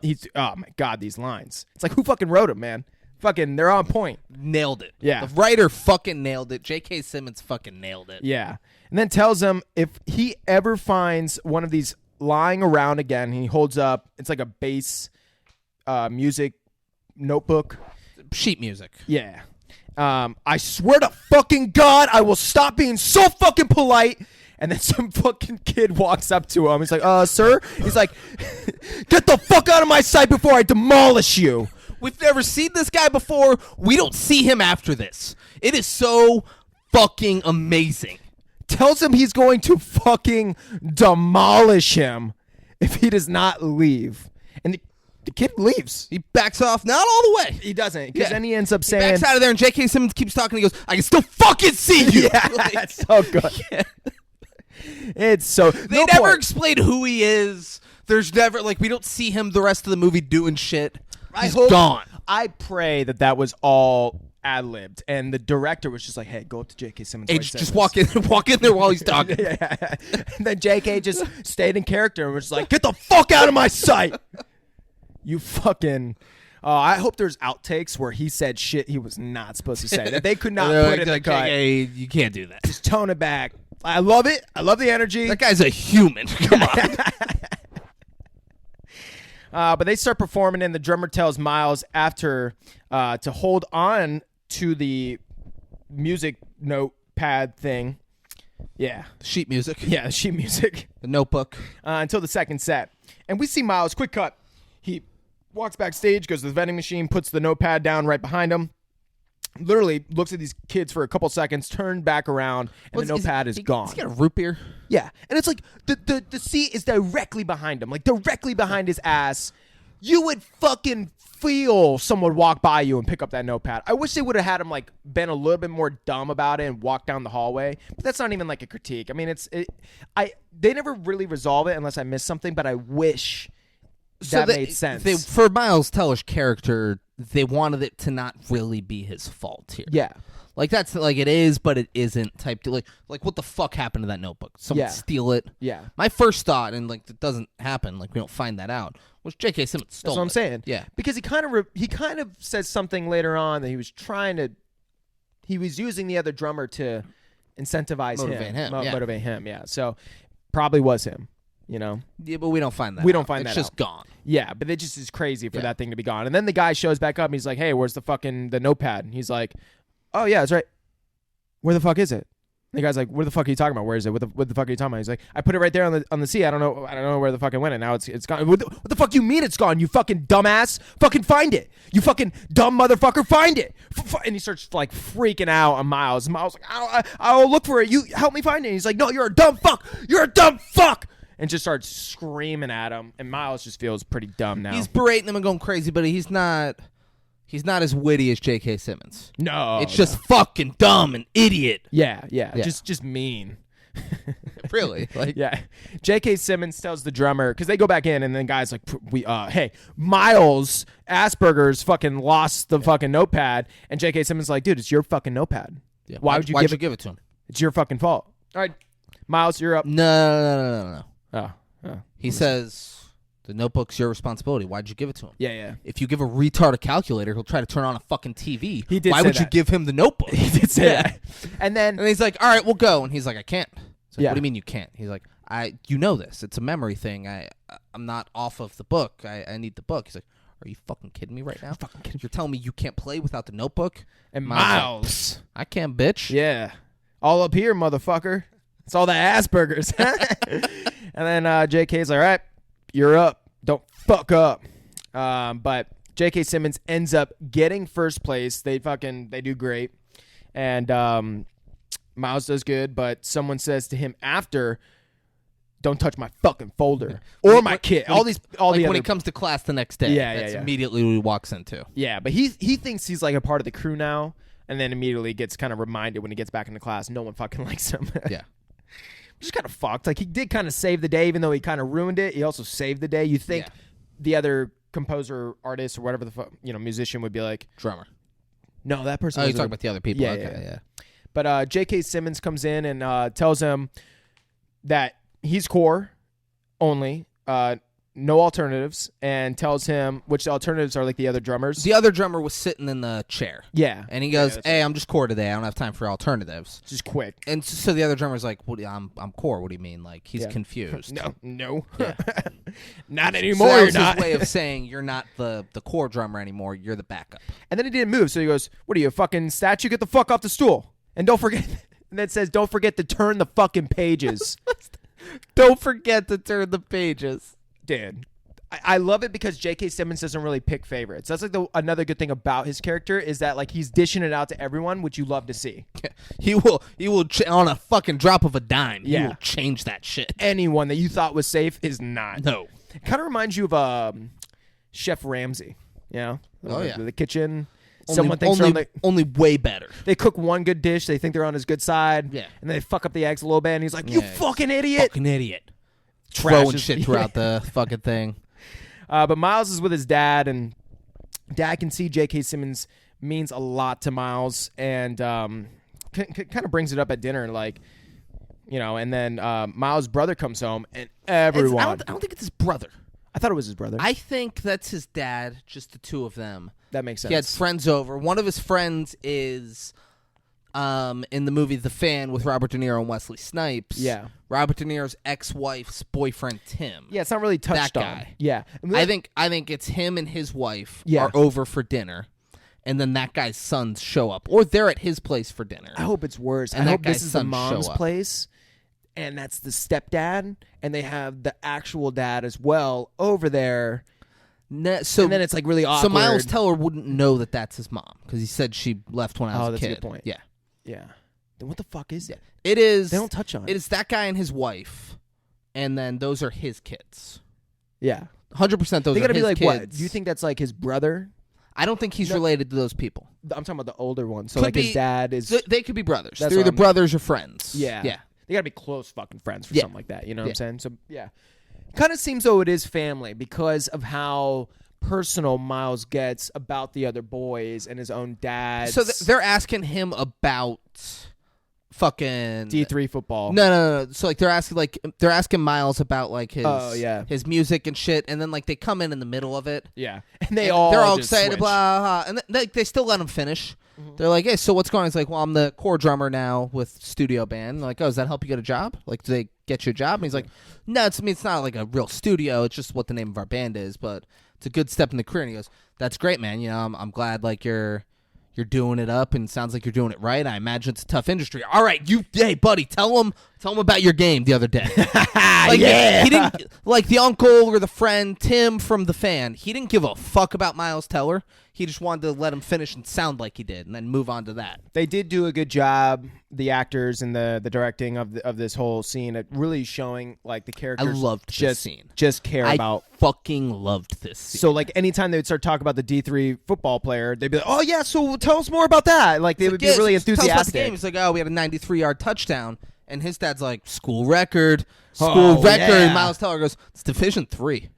my God, these lines. It's like, who fucking wrote them, man? Fucking, they're on point. Nailed it. Yeah. The writer fucking nailed it. J.K. Simmons fucking nailed it. Yeah. And then tells him if he ever finds one of these lying around again, he holds up, it's like a bass music notebook. Sheet music. Yeah. I swear to fucking God, I will stop being so fucking polite. And then some fucking kid walks up to him. He's like, sir? He's like, get the fuck out of my sight before I demolish you. We've never seen this guy before. We don't see him after this. It is so fucking amazing. Tells him he's going to fucking demolish him if he does not leave. And the kid leaves. He backs off, not all the way. He doesn't, because then he ends up saying... He backs out of there, and J.K. Simmons keeps talking. He goes, I can still fucking see you. Yeah, that's so good. Yeah. It's so... They never explain who he is. There's never, like, we don't see him the rest of the movie doing shit. He's gone. I pray that was all ad-libbed, and the director was just like, hey, go up to J.K. Simmons. Hey, just walk in there while he's talking. Yeah. And then J.K. just stayed in character and was just like, get the fuck out of my sight. You fucking... I hope there's outtakes where he said shit he was not supposed to say. That they could not put in the cut. Hey, you can't do that. Just tone it back. I love it. I love the energy. That guy's a human. Come on. But they start performing, and the drummer tells Miles after to hold on to the music notepad thing. Yeah. Sheet music. Yeah, sheet music. The notebook. Until the second set. And we see Miles, quick cut. He walks backstage, goes to the vending machine, puts the notepad down right behind him. Literally looks at these kids for a couple seconds, turned back around, and the notepad is gone. He's got a root beer. Yeah. And it's like the seat is directly behind him, like directly behind his ass. You would fucking feel someone walk by you and pick up that notepad. I wish they would have had him like been a little bit more dumb about it and walk down the hallway. But that's not even like a critique. I mean, they never really resolve it unless I miss something, but I wish that made sense. For Miles Teller's character, they wanted it to not really be his fault here. Yeah. Like, that's like it is, but it isn't type deal. Like what the fuck happened to that notebook? Someone steal it? Yeah. My first thought, and like it doesn't happen, like we don't find that out, was J.K. Simmons stole it. That's what I'm saying. Yeah. Because he kind of says something later on that he was using the other drummer to incentivize motivate him. Yeah. So probably was him, you know? Yeah, but we don't find that We don't find that It's just out. gone. Yeah, but it just is crazy for that thing to be gone. And then the guy shows back up and he's like, hey, where's the notepad? And he's like, oh, yeah, that's right. Where the fuck is it? The guy's like, "What the fuck are you talking about? Where is it? What the fuck are you talking about?" He's like, "I put it right there on the sea. I don't know where the fuck it went, and now it's gone." What the fuck you mean it's gone? You fucking dumbass! Fucking find it! You fucking dumb motherfucker! Find it! And he starts like freaking out on Miles. Miles like, "I'll look for it. You help me find it." And he's like, "No, you're a dumb fuck! You're a dumb fuck!" And just starts screaming at him. And Miles just feels pretty dumb now. He's berating him and going crazy, but he's not as witty as J.K. Simmons. No, it's just fucking dumb and idiot. Yeah. Just mean. Really? Like, yeah. J.K. Simmons tells the drummer, because they go back in, and then guys like, hey, Miles Asperger's fucking lost the fucking notepad, and J.K. Simmons like, dude, it's your fucking notepad. Yeah. Why'd you give it to him? It's your fucking fault. All right, Miles, you're up. No. Oh. He says the notebook's your responsibility. Why'd you give it to him? Yeah. If you give a retard a calculator, he'll try to turn on a fucking TV. He did. Why would you give him the notebook? He did say that. And he's like, all right, we'll go. And he's like, I can't. Like, yeah. What do you mean you can't? He's like, you know this. It's a memory thing. I'm not off of the book. I need the book. He's like, are you fucking kidding me right now? You're telling me you can't play without the notebook? And Miles, like, I can't, bitch. Yeah. All up here, motherfucker. It's all the Asperger's. And then JK's like, all right, you're up. Don't fuck up. But J.K. Simmons ends up getting first place. They do great. And Miles does good, but someone says to him after, don't touch my fucking folder or my kit. When he comes to class the next day. That's immediately what he walks into. Yeah, but he thinks he's like a part of the crew now, and then immediately gets kind of reminded when he gets back into class, no one fucking likes him. Yeah. Just kind of fucked. Like, he did kind of save the day, even though he kind of ruined it. He also saved the day. You think the other composer, artist, or whatever the fuck, musician would be like, drummer. No, that person. Oh, you're talking about the other people. Yeah. But J.K. Simmons comes in and tells him that he's core only, no alternatives, and tells him which the alternatives are like the other drummers. The other drummer was sitting in the chair. Yeah. And he goes, hey, I'm just core today. I don't have time for alternatives. Just quick. And so the other drummer's like, I'm core. What do you mean? Like, he's confused. No. Yeah. Not anymore, so that you're was not. his way of saying you're not the core drummer anymore. You're the backup. And then he didn't move, so he goes, what are you, a fucking statue? Get the fuck off the stool. And don't forget, and that says, don't forget to turn the fucking pages. Don't forget to turn the pages. Dude. I love it because J.K. Simmons doesn't really pick favorites. That's like another good thing about his character is that like he's dishing it out to everyone, which you love to see. He will on a fucking drop of a dime. Yeah. He will change that shit. Anyone that you thought was safe is not. No. It kind of reminds you of Chef Ramsay. You know? Oh yeah. The kitchen. Someone thinks only way better. They cook one good dish. They think they're on his good side. Yeah. And they fuck up the eggs a little bit. And he's like, "You fucking idiot! Fucking idiot!" Throwing shit throughout the fucking thing. But Miles is with his dad, and Dad can see J.K. Simmons means a lot to Miles, and kind of brings it up at dinner, like, and then Miles' brother comes home, and everyone. I don't think it's his brother. I thought it was his brother. I think that's his dad, just the two of them. That makes sense. He had friends over. One of his friends is in the movie The Fan with Robert De Niro and Wesley Snipes. Yeah. Robert De Niro's ex-wife's boyfriend, Tim. Yeah, it's not really touched that on. Guy. Yeah. I think it's him and his wife are over for dinner, and then that guy's sons show up. Or they're at his place for dinner. I hope it's worse. And I hope this is the mom's place, and that's the stepdad, and they have the actual dad as well over there. And then it's like really awkward. So Miles Teller wouldn't know that that's his mom, because he said she left when I was a kid. Oh, that's a good point. Yeah. Yeah. Then what the fuck is that? It is. They don't touch on it. It is that guy and his wife, and then those are his kids. Yeah. 100% those are his kids. They gotta be like, what? Do you think that's like his brother? I don't think he's related to those people. I'm talking about the older one. So like his dad is. They could be brothers. That's They're either brothers or friends. Yeah. Yeah. They gotta be close fucking friends for something like that. You know what I'm saying? So yeah. Kind of seems though it is family because of how personal Miles gets about the other boys and his own dad. So they're asking him about fucking D3 football. No. So like they're asking Miles about like his music and shit, and then like they come in the middle of it. Yeah, and they're all just excited, switch. blah, blah, blah, and they still let him finish. Mm-hmm. They're like, hey, so what's going on? He's like, well, I'm the core drummer now with studio band. They're like, oh, does that help you get a job? Like, do they get you a job? And he's like, no, it's not like a real studio. It's just what the name of our band is, but it's a good step in the career. And he goes, that's great, man. I'm glad like you're You're doing it up, and it sounds like you're doing it right. I imagine it's a tough industry. All right, hey, buddy, tell him about your game the other day. Like, yeah. He didn't, like the uncle or the friend, Tim from The Fan, he didn't give a fuck about Miles Teller. He just wanted to let him finish and sound like he did, and then move on to that. They did do a good job, the actors and the directing of this whole scene, at really showing like the characters. I loved this scene. Just care about. I fucking loved this scene. So like anytime they would start talking about the D3 football player, they'd be like, "Oh yeah, so tell us more about that." Like they would be really enthusiastic. Tell us about the game. He's like, "Oh, we had a 93-yard touchdown," and his dad's like, "School record." Yeah. Miles Teller goes, "It's Division 3,"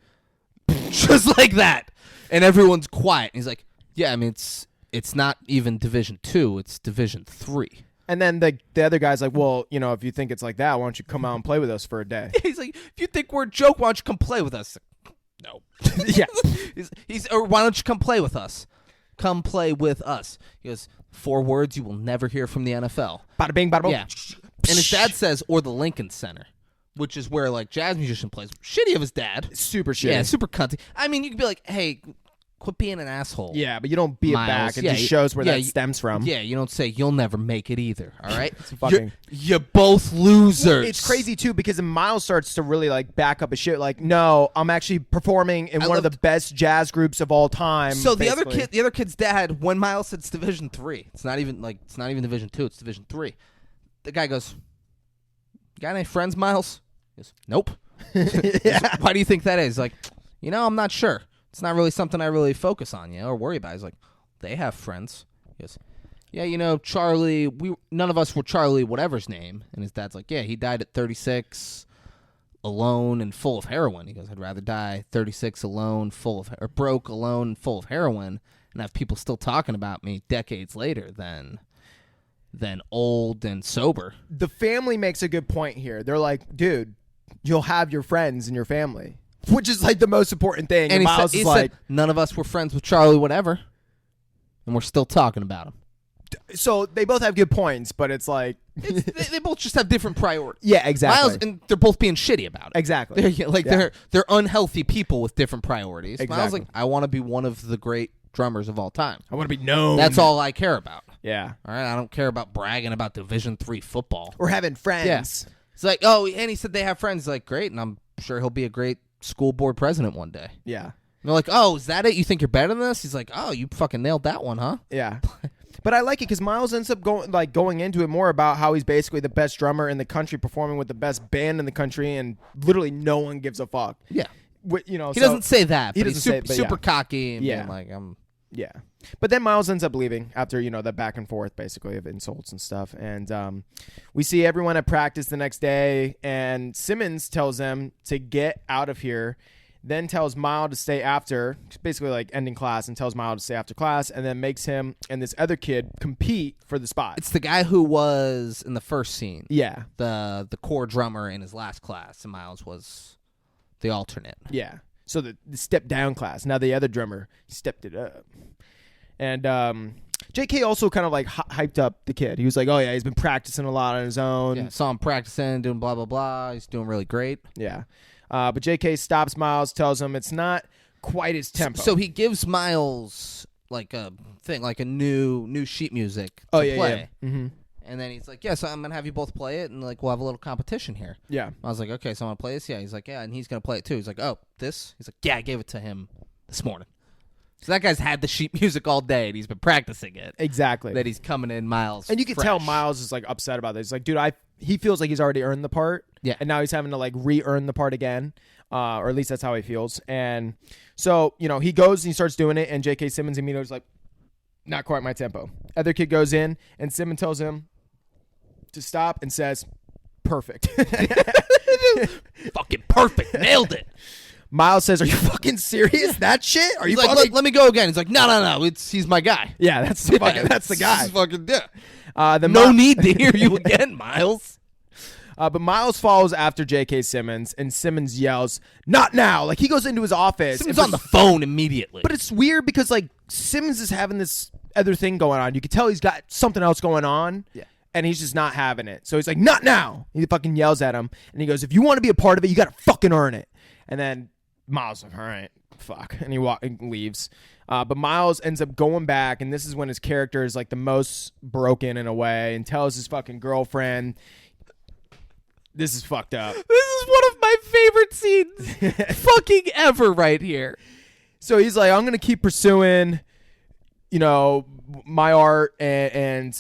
just like that, and everyone's quiet. And he's like, "Yeah, I mean it's not even Division 2, it's Division 3." And then the other guy's like, "Well, you know, if you think it's like that, why don't you come out and play with us for a day?" He's like, "If you think we're a joke, why don't you come play with us?" No. Yeah. Or why don't you come play with us? Come play with us. He goes, 4 words you will never hear from the NFL. Bada bing, bada boom. Yeah. And his dad says, or the Lincoln Center, which is where like jazz musician plays. Shitty of his dad. Super shitty. Yeah, super cunty. I mean, you could be like, hey, quit being an asshole. Yeah, but you don't be it Miles. back. It Yeah, just shows where that you- stems from. Yeah, you don't say you'll never make it either. All right, fucking- you're both losers. It's crazy too because then Miles starts to really like back up his shit. Like, no, I'm actually performing in one of the best jazz groups of all time. So basically. the other kid's dad, when Miles said it's Division 3, it's not even Division 2, it's Division 3. The guy goes, "You got any friends, Miles?" He goes, "Nope." Yeah. Why do you think that is? Like, I'm not sure. It's not really something I really focus on, or worry about. He's like, they have friends. He goes, yeah, Charlie, none of us were Charlie whatever's name. And his dad's like, yeah, he died at 36, alone and full of heroin. He goes, I'd rather die 36 alone, broke, alone, full of heroin, and have people still talking about me decades later than old and sober. The family makes a good point here. They're like, dude, you'll have your friends in your family, which is like the most important thing. And Miles is like, none of us were friends with Charlie whatever, and we're still talking about him. So they both have good points, but it's like they both just have different priorities. Yeah, exactly. Miles, and they're both being shitty about it. Exactly. They're unhealthy people with different priorities. Exactly. Miles like, I want to be one of the great drummers of all time. I want to be known. That's all I care about. Yeah. All right. I don't care about bragging about Division 3 football or having friends. Yeah. It's like, oh, and he said they have friends. He's like, great, and I'm sure he'll be a great school board president one day. Yeah. And they're like, oh, is that it? You think you're better than this? He's like, oh, you fucking nailed that one, huh? Yeah. But I like it because Miles ends up going into it more about how he's basically the best drummer in the country, performing with the best band in the country, and literally no one gives a fuck. Yeah. He doesn't say that. He but doesn't he's super cocky and being like, Yeah. But then Miles ends up leaving after, the back and forth, basically, of insults and stuff. And we see everyone at practice the next day, and Simmons tells them to get out of here, then tells Miles to stay after, basically like ending class, and tells Miles to stay after class, and then makes him and this other kid compete for the spot. It's the guy who was in the first scene. Yeah. The core drummer in his last class, and Miles was the alternate. Yeah. So the step down class. Now the other drummer stepped it up. And JK also kind of like hyped up the kid. He was like, oh, yeah, he's been practicing a lot on his own. Yeah, saw him practicing, doing blah, blah, blah. He's doing really great. Yeah. But JK stops Miles, tells him it's not quite his tempo. So he gives Miles like a thing, like a new sheet music to play. Yeah. Mm-hmm. And then he's like, yeah, so I'm going to have you both play it, and like we'll have a little competition here. Yeah. I was like, okay, so I want to play this? Yeah. He's like, yeah, and he's going to play it too. He's like, oh, this? He's like, yeah, I gave it to him this morning. So that guy's had the sheet music all day, and he's been practicing it. Exactly. That he's coming in Miles. And you can tell Miles is like upset about this. He's like, dude, he feels like he's already earned the part. Yeah. And now he's having to like re-earn the part again. Or at least that's how he feels. And so, he goes and he starts doing it, and J.K. Simmons immediately is like, not quite my tempo. Other kid goes in, and Simmons tells him to stop and says, perfect. Fucking perfect. Nailed it. Miles says, are you fucking serious? That shit? Are you like, fucking... let me go again. He's like, no. He's my guy. Yeah, that's the guy. Fucking No need to hear you again, Miles. But Miles follows after J.K. Simmons, and Simmons yells, not now. Like, he goes into his office. Simmons on the phone immediately. But it's weird because, like, Simmons is having this other thing going on. You can tell he's got something else going on. Yeah. And he's just not having it. So he's like, not now. He fucking yells at him. And he goes, if you want to be a part of it, you got to fucking earn it. And then Miles like, all right, fuck. And he leaves. But Miles ends up going back, and this is when his character is like the most broken in a way, and tells his fucking girlfriend, this is fucked up. This is one of my favorite scenes fucking ever right here. So he's like, I'm going to keep pursuing, my art, and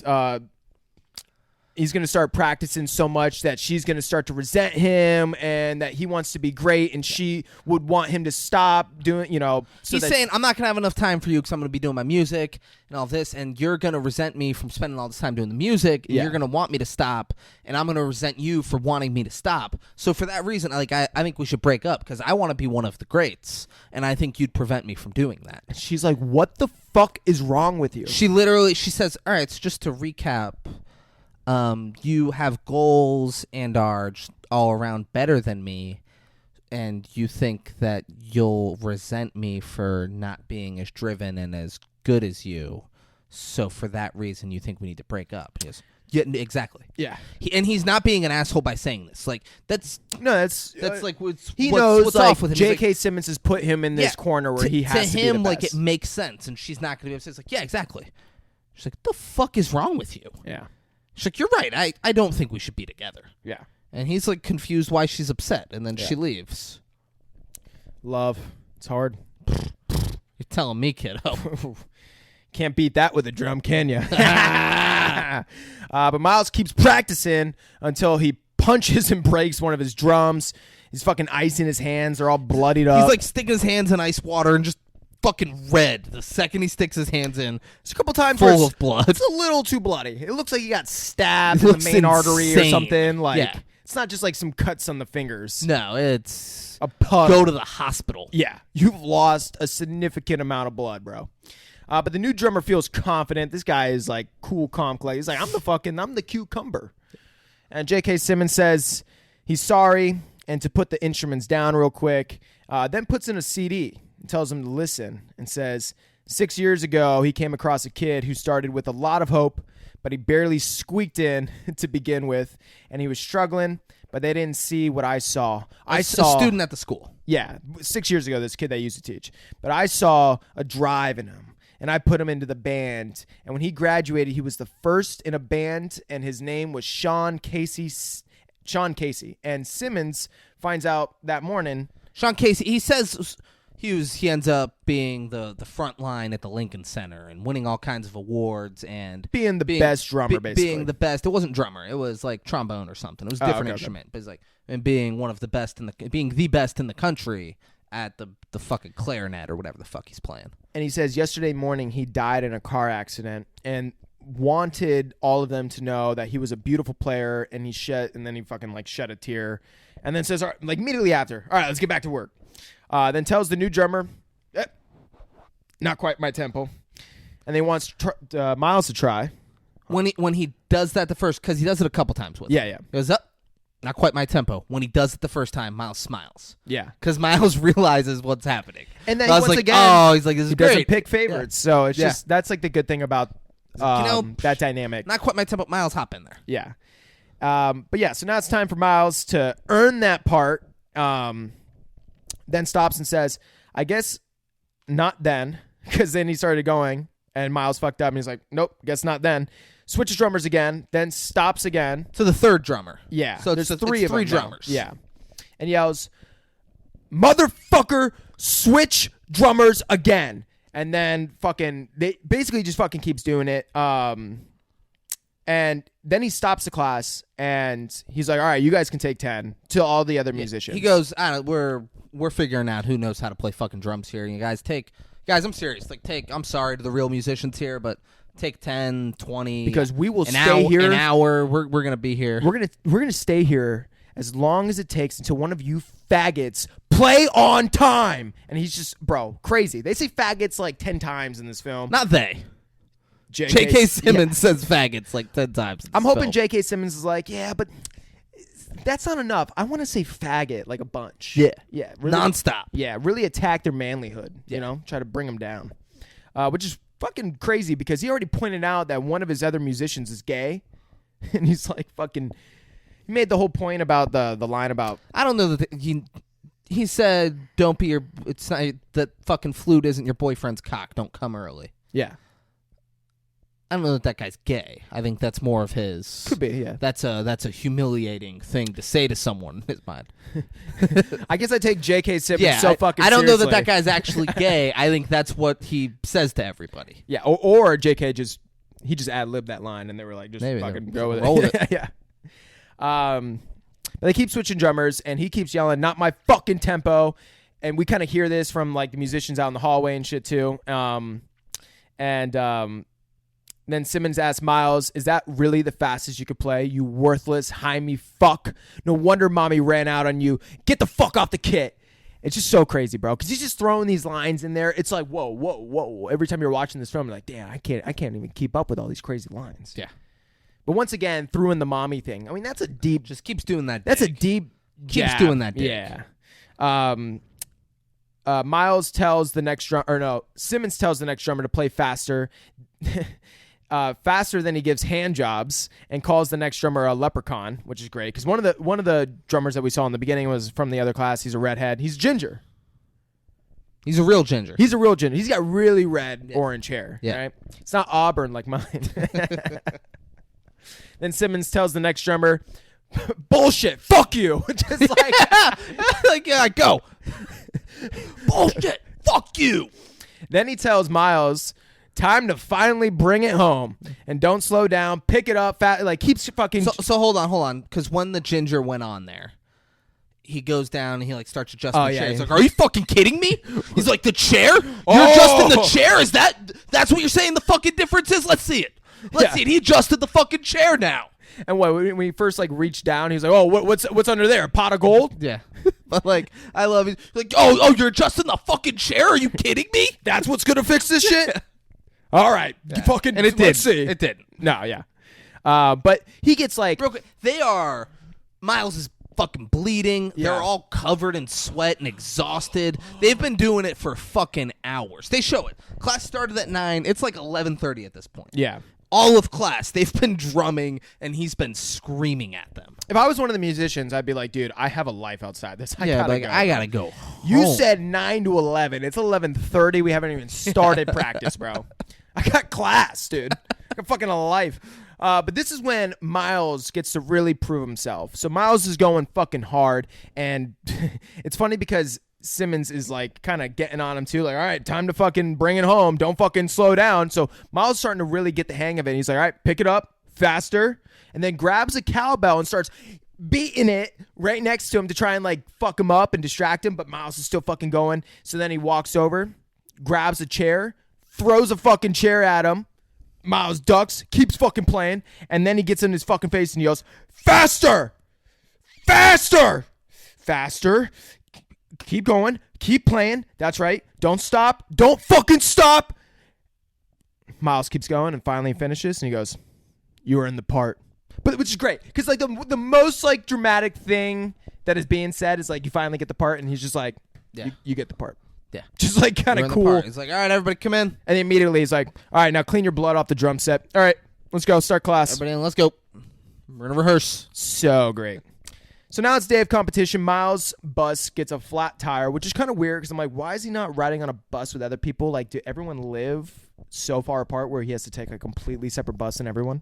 he's going to start practicing so much that she's going to start to resent him, and that he wants to be great, and she would want him to stop doing, so he's saying, I'm not going to have enough time for you because I'm going to be doing my music and all this, and you're going to resent me from spending all this time doing the music, and you're going to want me to stop, and I'm going to resent you for wanting me to stop. So for that reason, I think we should break up because I want to be one of the greats, and I think you'd prevent me from doing that. She's like, what the fuck is wrong with you? She says, all right, so just to recap, you have goals and are just all around better than me, and you think that you'll resent me for not being as driven and as good as you. So for that reason, you think we need to break up. He goes, yeah, exactly. Yeah. He's not being an asshole by saying this. Like, that's like what's knows off with him. J.K. Simmons has put him in this corner where he has to be the him, like, best. it makes sense, and she's not going to be upset. It's like, yeah, exactly. She's like, what the fuck is wrong with you? Yeah. She's like, you're right. I don't think we should be together. Yeah. And he's like confused why she's upset, and then she leaves. Love. It's hard. You're telling me, kiddo. Can't beat that with a drum, can you? But Miles keeps practicing until he punches and breaks one of his drums. He's fucking ice in his hands. They're all bloodied up. He's like sticking his hands in ice water and just fucking red the second he sticks his hands in. It's a couple times full of blood. It's a little too bloody. It looks like he got stabbed in the main artery or something. Like, it's not just like some cuts on the fingers. No, it's a puddle. Go to the hospital. Yeah, you've lost a significant amount of blood, bro. But the new drummer feels confident. This guy is like cool, calm, clay. He's like, I'm the cucumber. And J.K. Simmons says he's sorry and to put the instruments down real quick. Then puts in a CD and tells him to listen and says 6 years ago he came across a kid who started with a lot of hope, but he barely squeaked in to begin with, and he was struggling, but they didn't see what I saw. I saw a student at the school. Yeah, 6 years ago, this kid that I used to teach. But I saw a drive in him, and I put him into the band. And when he graduated, he was the first in a band, and his name was Sean Casey. And Simmons finds out that morning. Sean Casey, he says he ends up being the front line at the Lincoln Center and winning all kinds of awards and being the best drummer, basically. Being the best. It wasn't drummer. It was like trombone or something. It was a different instrument. Okay. But it's like, and being one of the best being the best in the country at the fucking clarinet or whatever the fuck he's playing. And he says yesterday morning he died in a car accident and wanted all of them to know that he was a beautiful player, and he fucking like shed a tear, and then says, all right, like immediately after, all right, let's get back to work. Then tells the new drummer, not quite my tempo, and he wants Miles to try. When he does that the first, because he does it a couple times with him. Yeah. He goes up, not quite my tempo. When he does it the first time, Miles smiles. Yeah, because Miles realizes what's happening. And then once like, again, oh, he's like, this is great. Doesn't pick favorites, so it's just that's like the good thing about that dynamic. Not quite my tempo. Miles, hop in there. Yeah, but yeah. So now it's time for Miles to earn that part. Then stops and says, I guess not then, because then he started going, and Miles fucked up, and he's like, nope, guess not then. Switches drummers again, then stops again. To the third drummer. Yeah. So there's three drummers. Now. Yeah. And yells, motherfucker, switch drummers again. And then they basically just fucking keeps doing it. And then he stops the class, and he's like, all right, you guys can take 10 to all the other musicians. He goes, we're figuring out who knows how to play fucking drums here. You guys, I'm serious. I'm sorry to the real musicians here, but take 10, 20. Because we will stay here. An hour, we're going to be here. We're gonna stay here as long as it takes until one of you faggots play on time. And he's just, bro, crazy. They say faggots like 10 times in this film. Not they. J.K. Simmons says faggots like 10 times. I'm hoping J.K. Simmons is like, yeah, but that's not enough. I want to say faggot like a bunch. Yeah. Yeah. Really, nonstop. Yeah. Really attack their manlyhood, try to bring them down. Which is fucking crazy because he already pointed out that one of his other musicians is gay. And he's like fucking, he made the whole point about the line about. I don't know that He said, "Don't be your. It's not that fucking flute isn't your boyfriend's cock. Don't come early." Yeah. I don't know that guy's gay. I think that's more of his. Could be, yeah. That's a humiliating thing to say to someone in his mind. I guess I take J.K. Simmons so fucking I don't know seriously. that guy's actually gay. I think that's what he says to everybody. Yeah, or J.K. just ad-libbed that line, and they were like, just Maybe fucking they go with roll it. with Yeah. But they keep switching drummers, and he keeps yelling, "Not my fucking tempo." And we kind of hear this from like the musicians out in the hallway and shit too. Then Simmons asks Miles, "Is that really the fastest you could play? You worthless, high-me fuck. No wonder mommy ran out on you. Get the fuck off the kit." It's just so crazy, bro, because he's just throwing these lines in there. It's like, whoa, whoa, whoa. Every time you're watching this film, you're like, damn, I can't even keep up with all these crazy lines. Yeah. But once again, threw in the mommy thing. I mean, that's a deep... Just keeps doing that. That's a deep Keeps jab. doing that dig. Yeah. Miles tells the next Simmons tells the next drummer to play faster. Faster than he gives hand jobs, and calls the next drummer a leprechaun, which is great because one of the drummers that we saw in the beginning was from the other class. He's a redhead. He's ginger. He's a real ginger. He's a real ginger. He's got really red orange hair. Yeah. Right? It's not auburn like mine. Then Simmons tells the next drummer, "Bullshit, fuck you." Just like go. Bullshit, fuck you. Then he tells Miles, "Time to finally bring it home, and don't slow down. Pick it up, keeps fucking." So hold on, because when the ginger went on there, he goes down and he like starts adjusting the chair. He's like, "Are you fucking kidding me?" He's like, "The chair? You're adjusting the chair? That's what you're saying? The fucking difference is? Let's see it. Let's see it. He adjusted the fucking chair now." And when he first like reached down, he's like, "Oh, what's under there? A pot of gold?" Yeah. But like, I love it. Like, oh, you're adjusting the fucking chair? Are you kidding me? That's what's gonna fix this shit. All right, you fucking. And it let's did. see. It did. No, yeah. But he gets like, real quick. Miles is fucking bleeding. Yeah. They're all covered in sweat and exhausted. They've been doing it for fucking hours. They show it. Class started at 9. It's like 11:30 at this point. yeah. All of class, they've been drumming, and he's been screaming at them. If I was one of the musicians, I'd be like, "Dude, I have a life outside this. I gotta go. You home. said 9 to 11. It's 11:30. We haven't even started practice, bro. I got class, dude. I got fucking a life." But this is when Miles gets to really prove himself. So Miles is going fucking hard, and it's funny because Simmons is like kind of getting on him too, like, "All right, time to fucking bring it home. Don't fucking slow down." So Miles is starting to really get the hang of it. He's like, "All right, pick it up faster," and then grabs a cowbell and starts beating it right next to him to try and like fuck him up and distract him. But Miles is still fucking going. So then he walks over, grabs a chair, throws a fucking chair at him. Miles ducks, keeps fucking playing, and then he gets in his fucking face and he yells, "Faster! Faster! Faster! Keep going. Keep playing. That's right. Don't stop. Don't fucking stop." Miles keeps going and finally finishes, and he goes, "You are in the part." But which is great because like the most like dramatic thing that is being said is like you finally get the part, and he's just like, Yeah. you get the part." Yeah. Just like kind of cool. He's like, "All right, everybody come in. And immediately he's like, "All right, now clean your blood off the drum set. All right, let's go. Start class." Everybody in, let's go. We're going to rehearse." So great. So now it's day of competition. Miles' bus gets a flat tire, which is kind of weird because I'm like, why is he not riding on a bus with other people? Like, do everyone live so far apart where he has to take a completely separate bus than everyone?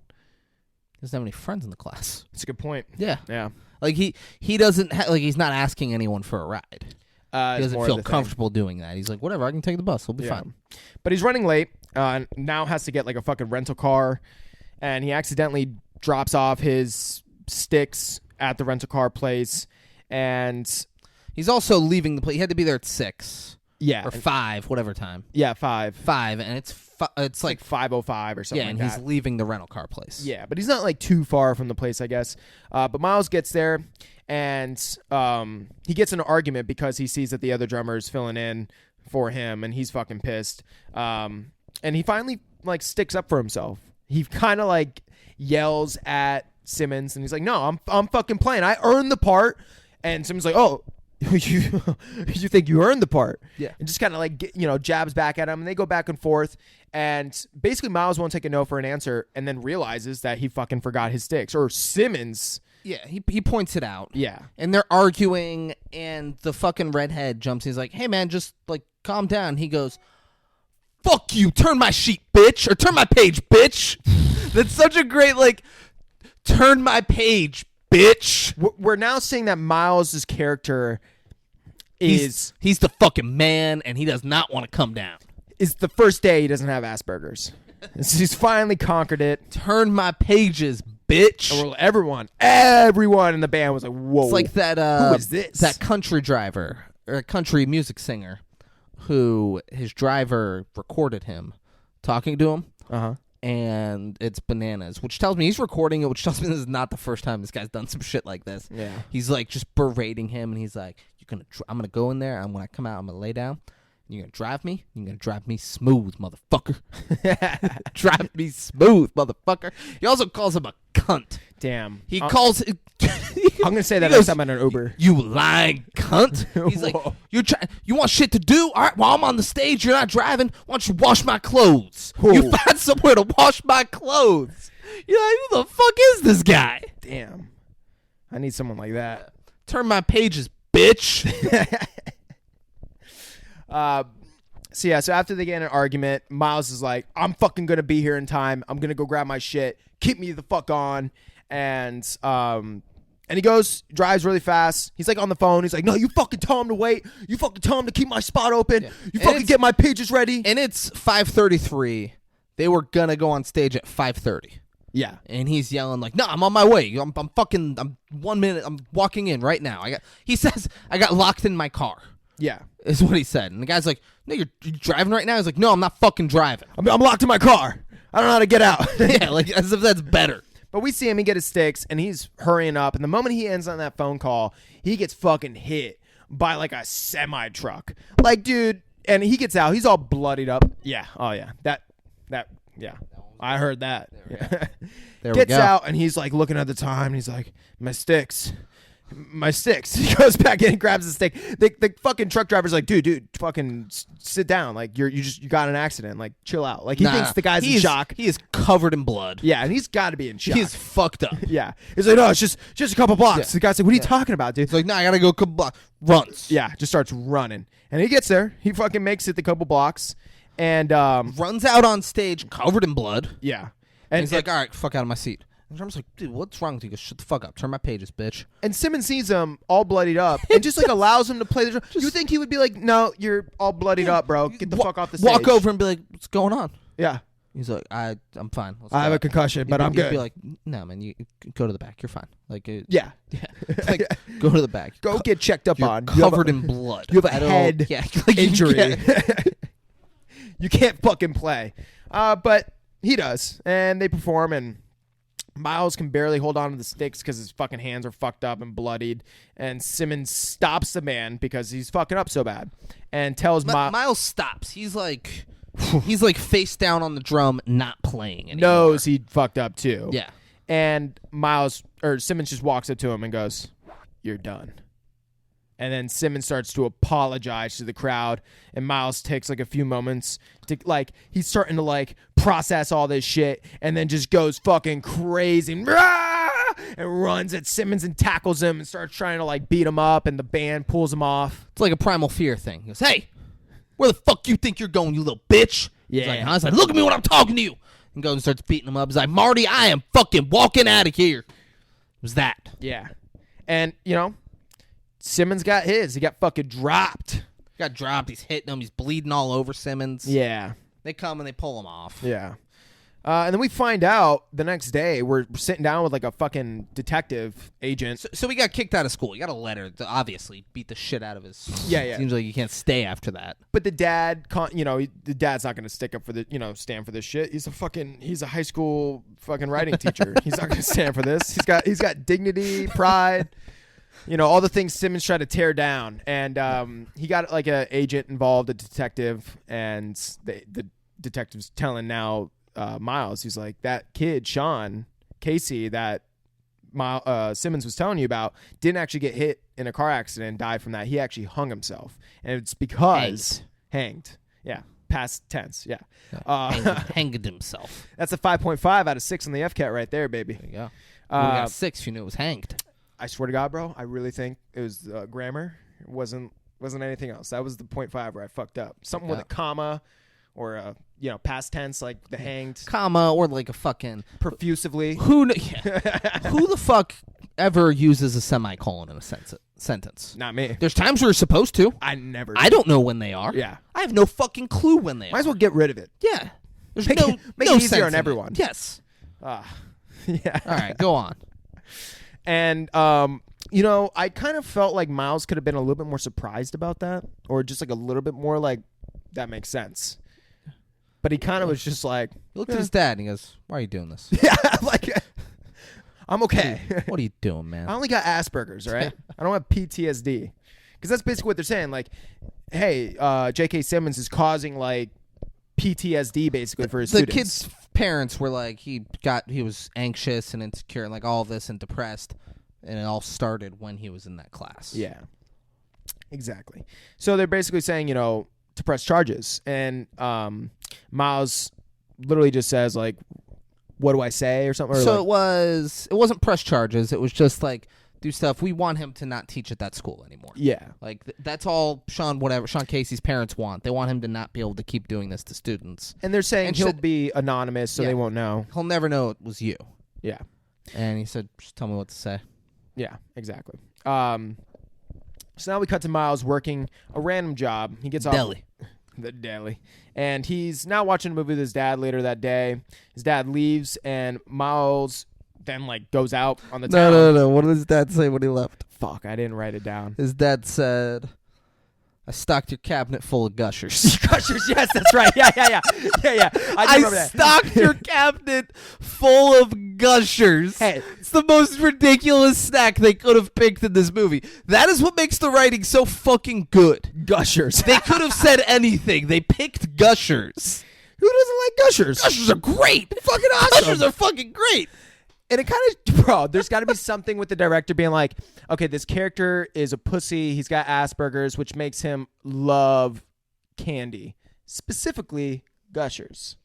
He doesn't have any friends in the class. That's a good point. Yeah. Yeah. Like, he doesn't, he's not asking anyone for a ride. He doesn't feel comfortable doing that. He's like, whatever, I can take the bus. We'll be fine. But he's running late. Now has to get like a fucking rental car, and he accidentally drops off his sticks at the rental car place, and he's also leaving the place. He had to be there at 6. Yeah. Or 5, whatever time. Yeah, 5. 5, and it's like 5:05 or something. Yeah, and like he's that. leaving the rental car place. Yeah, but he's not like too far from the place, I guess. But Miles gets there, and he gets in an argument because he sees that the other drummer is filling in for him, and he's fucking pissed. And he finally like sticks up for himself. He kind of like yells at Simmons, and he's like, "No, I'm fucking playing. I earned the part." And Simmons like, "Oh, you think you earned the part?" Yeah. And just kind of like jabs back at him, and they go back and forth. And basically, Miles won't take a no for an answer, and then realizes that he fucking forgot his sticks, or Simmons Yeah, he points it out. Yeah. And they're arguing, and the fucking redhead jumps. He's like, hey, man, just, like, calm down. He goes, fuck you, turn my sheet, bitch, or turn my page, bitch. That's such a great, like, turn my page, bitch. We're now seeing that Miles' character is he's the fucking man, and he does not want to come down. Is the first day he doesn't have Asperger's. He's finally conquered it. Turn my pages, bitch. And everyone in the band was like, whoa. It's like that. Who is this? That country driver or a country music singer, who his driver recorded him talking to him. And it's bananas, which tells me he's recording it, which tells me this is not the first time this guy's done some shit like this. Yeah. He's like just berating him, and he's like, I'm gonna go in there, and when I come out, I'm gonna lay down. You're gonna drive me? You're gonna drive me smooth, motherfucker. Drive me smooth, motherfucker. He also calls him a cunt. Damn. He calls it. I'm gonna say that next time on an Uber. You lying cunt. He's like, you want shit to do? All right, while I'm on the stage, you're not driving. Why don't you wash my clothes? Whoa. You find somewhere to wash my clothes. You're like, who the fuck is this guy? Damn. I need someone like that. Turn my pages, bitch. So after they get in an argument, Miles is like, I'm fucking gonna be here in time. I'm gonna go grab my shit. Keep me the fuck on. And he drives really fast. He's like on the phone. He's like, no, you fucking tell him to wait. You fucking tell him to keep my spot open. Yeah. You fucking get my pages ready. And it's 5:33. They were gonna go on stage at 5:30. Yeah. And he's yelling like, no, I'm on my way. I'm 1 minute. I'm walking in right now. He says, I got locked in my car. Yeah. Is what he said. And the guy's like, no, you're driving right now? He's like, no, I'm not fucking driving. I'm locked in my car. I don't know how to get out. Yeah, like as if that's better. But we see him, he get his sticks, and he's hurrying up. And the moment he ends on that phone call, he gets fucking hit by like a semi-truck. Like, dude, and he gets out. He's all bloodied up. Yeah. Oh, yeah. That, yeah. I heard that. There Gets we go. out, and he's like looking at the time, and he's like, my sticks. He goes back in and grabs the stick. The fucking truck driver's like, dude, fucking sit down. Like you got an accident. Like chill out. Like he thinks the guy's in shock. He is covered in blood. Yeah, and he's got to be in shock. He's fucked up. Yeah, he's like, no, it's just a couple blocks. Yeah. The guy's like, what are you talking about, dude? He's like, no, I gotta go a couple blocks. Runs. Yeah, just starts running, and he gets there. He fucking makes it the couple blocks, and runs out on stage covered in blood. Yeah, and he's like, all right, fuck out of my seat. And I'm just like, dude, what's wrong with you? He goes, shut the fuck up. Turn my pages, bitch. And Simmons sees him all bloodied up and just like allows him to play the drum. You think he would be like, no, you're all bloodied up, bro. Get the fuck off the stage. Walk over and be like, what's going on? Yeah. He's like, I'm fine. I have a concussion, but I'm good. He'd be like, no, man, you go to the back. You're fine. Like, yeah. Like, go to the back. Go get checked up on. Covered in blood. You have a head injury. You can't fucking play. But he does. And they perform, and Miles can barely hold on to the sticks because his fucking hands are fucked up and bloodied. And Simmons stops the man because he's fucking up so bad and tells Miles stops. He's like face down on the drum, not playing anymore. Knows he fucked up too. Yeah. And Simmons just walks up to him and goes, "You're done." And then Simmons starts to apologize to the crowd, and Miles takes like a few moments to he's starting to process all this shit, and then just goes fucking crazy and runs at Simmons and tackles him and starts trying to beat him up, and the band pulls him off. It's like a Primal Fear thing. He goes, "Hey, where the fuck you think you're going, you little bitch?" Yeah. He's like, "Look at me when I'm talking to you." And goes and starts beating him up. He's like, "Marty, I am fucking walking out of here." It was that. Yeah. And, Simmons got his. He got fucking dropped. He's hitting him. He's bleeding all over Simmons. Yeah. They come and they pull him off. Yeah. And then we find out the next day, we're sitting down with a fucking detective agent. So he got kicked out of school. He got a letter to obviously beat the shit out of his. Yeah. Seems like you can't stay after that. But the dad, the dad's not going to stick up for stand for this shit. He's a high school fucking writing teacher. He's not going to stand for this. He's got dignity, pride. All the things Simmons tried to tear down. And he got an agent involved, a detective, and the detective's telling now Miles, he's like, that kid, Sean Casey, that Simmons was telling you about, didn't actually get hit in a car accident and die from that. He actually hung himself. And it's because... Hanged. Yeah. Past tense. Yeah. Hanged himself. That's a 5.5 out of 6 on the FCAT right there, baby. There you go. We got 6. You knew it was hanged. I swear to God, bro, I really think it was grammar. It wasn't anything else. That was the 0.5 where I fucked up. Something with a comma or a past tense, like the hanged comma, or like a fucking profusively. Who the fuck ever uses a semicolon in a sentence? Not me. There's times where you're supposed to. I never do. I don't know when they are. Yeah. I have no fucking clue when they are. Might as well get rid of it. Yeah. There's Make no it easier sense on in everyone. it. Yes. Yeah. All right, go on. And I kind of felt like Miles could have been a little bit more surprised about that, or just like a little bit more like, that makes sense. But he kind of was just like, He looked at his dad and he goes, "Why are you doing this? yeah, like, I'm okay. What are you doing, man?" I only got Asperger's, right? I don't have PTSD. Because that's basically what they're saying. Like, hey, J.K. Simmons is causing, like, PTSD, basically, for his The students. kid's parents were like, he was anxious and insecure and like all this and depressed, and it all started when he was in that class. Yeah. Exactly. So they're basically saying, to press charges. And Miles literally just says, like, what do I say or something? Or So like, it wasn't press charges. It was just like, do stuff. We want him to not teach at that school anymore. yeah. Like that's all Sean Casey's parents want. They want him to not be able to keep doing this to students. And they're saying And he'll said- be anonymous, so Yeah. they won't know. He'll never know it was you. Yeah. And he said, "Just tell me what to say." Yeah, exactly. So now we cut to Miles working a random job. He gets off Deli. the deli, and he's now watching a movie with his dad later that day. His dad leaves, and Miles then like goes out on the town. No. What did his dad say when he left? Fuck, I didn't write it down. His dad said, "I stocked your cabinet full of gushers." Gushers, yes, that's right. Yeah. I remember that. stocked your cabinet full of gushers. Hey. It's the most ridiculous snack they could have picked in this movie. That is what makes the writing so fucking good. Gushers. They could have said anything. They picked gushers. Who doesn't like gushers? Gushers are great. Fucking awesome. Gushers are fucking great. And it kind of, bro, there's got to be something with the director being like, okay, this character is a pussy. He's got Asperger's, which makes him love candy, specifically gushers.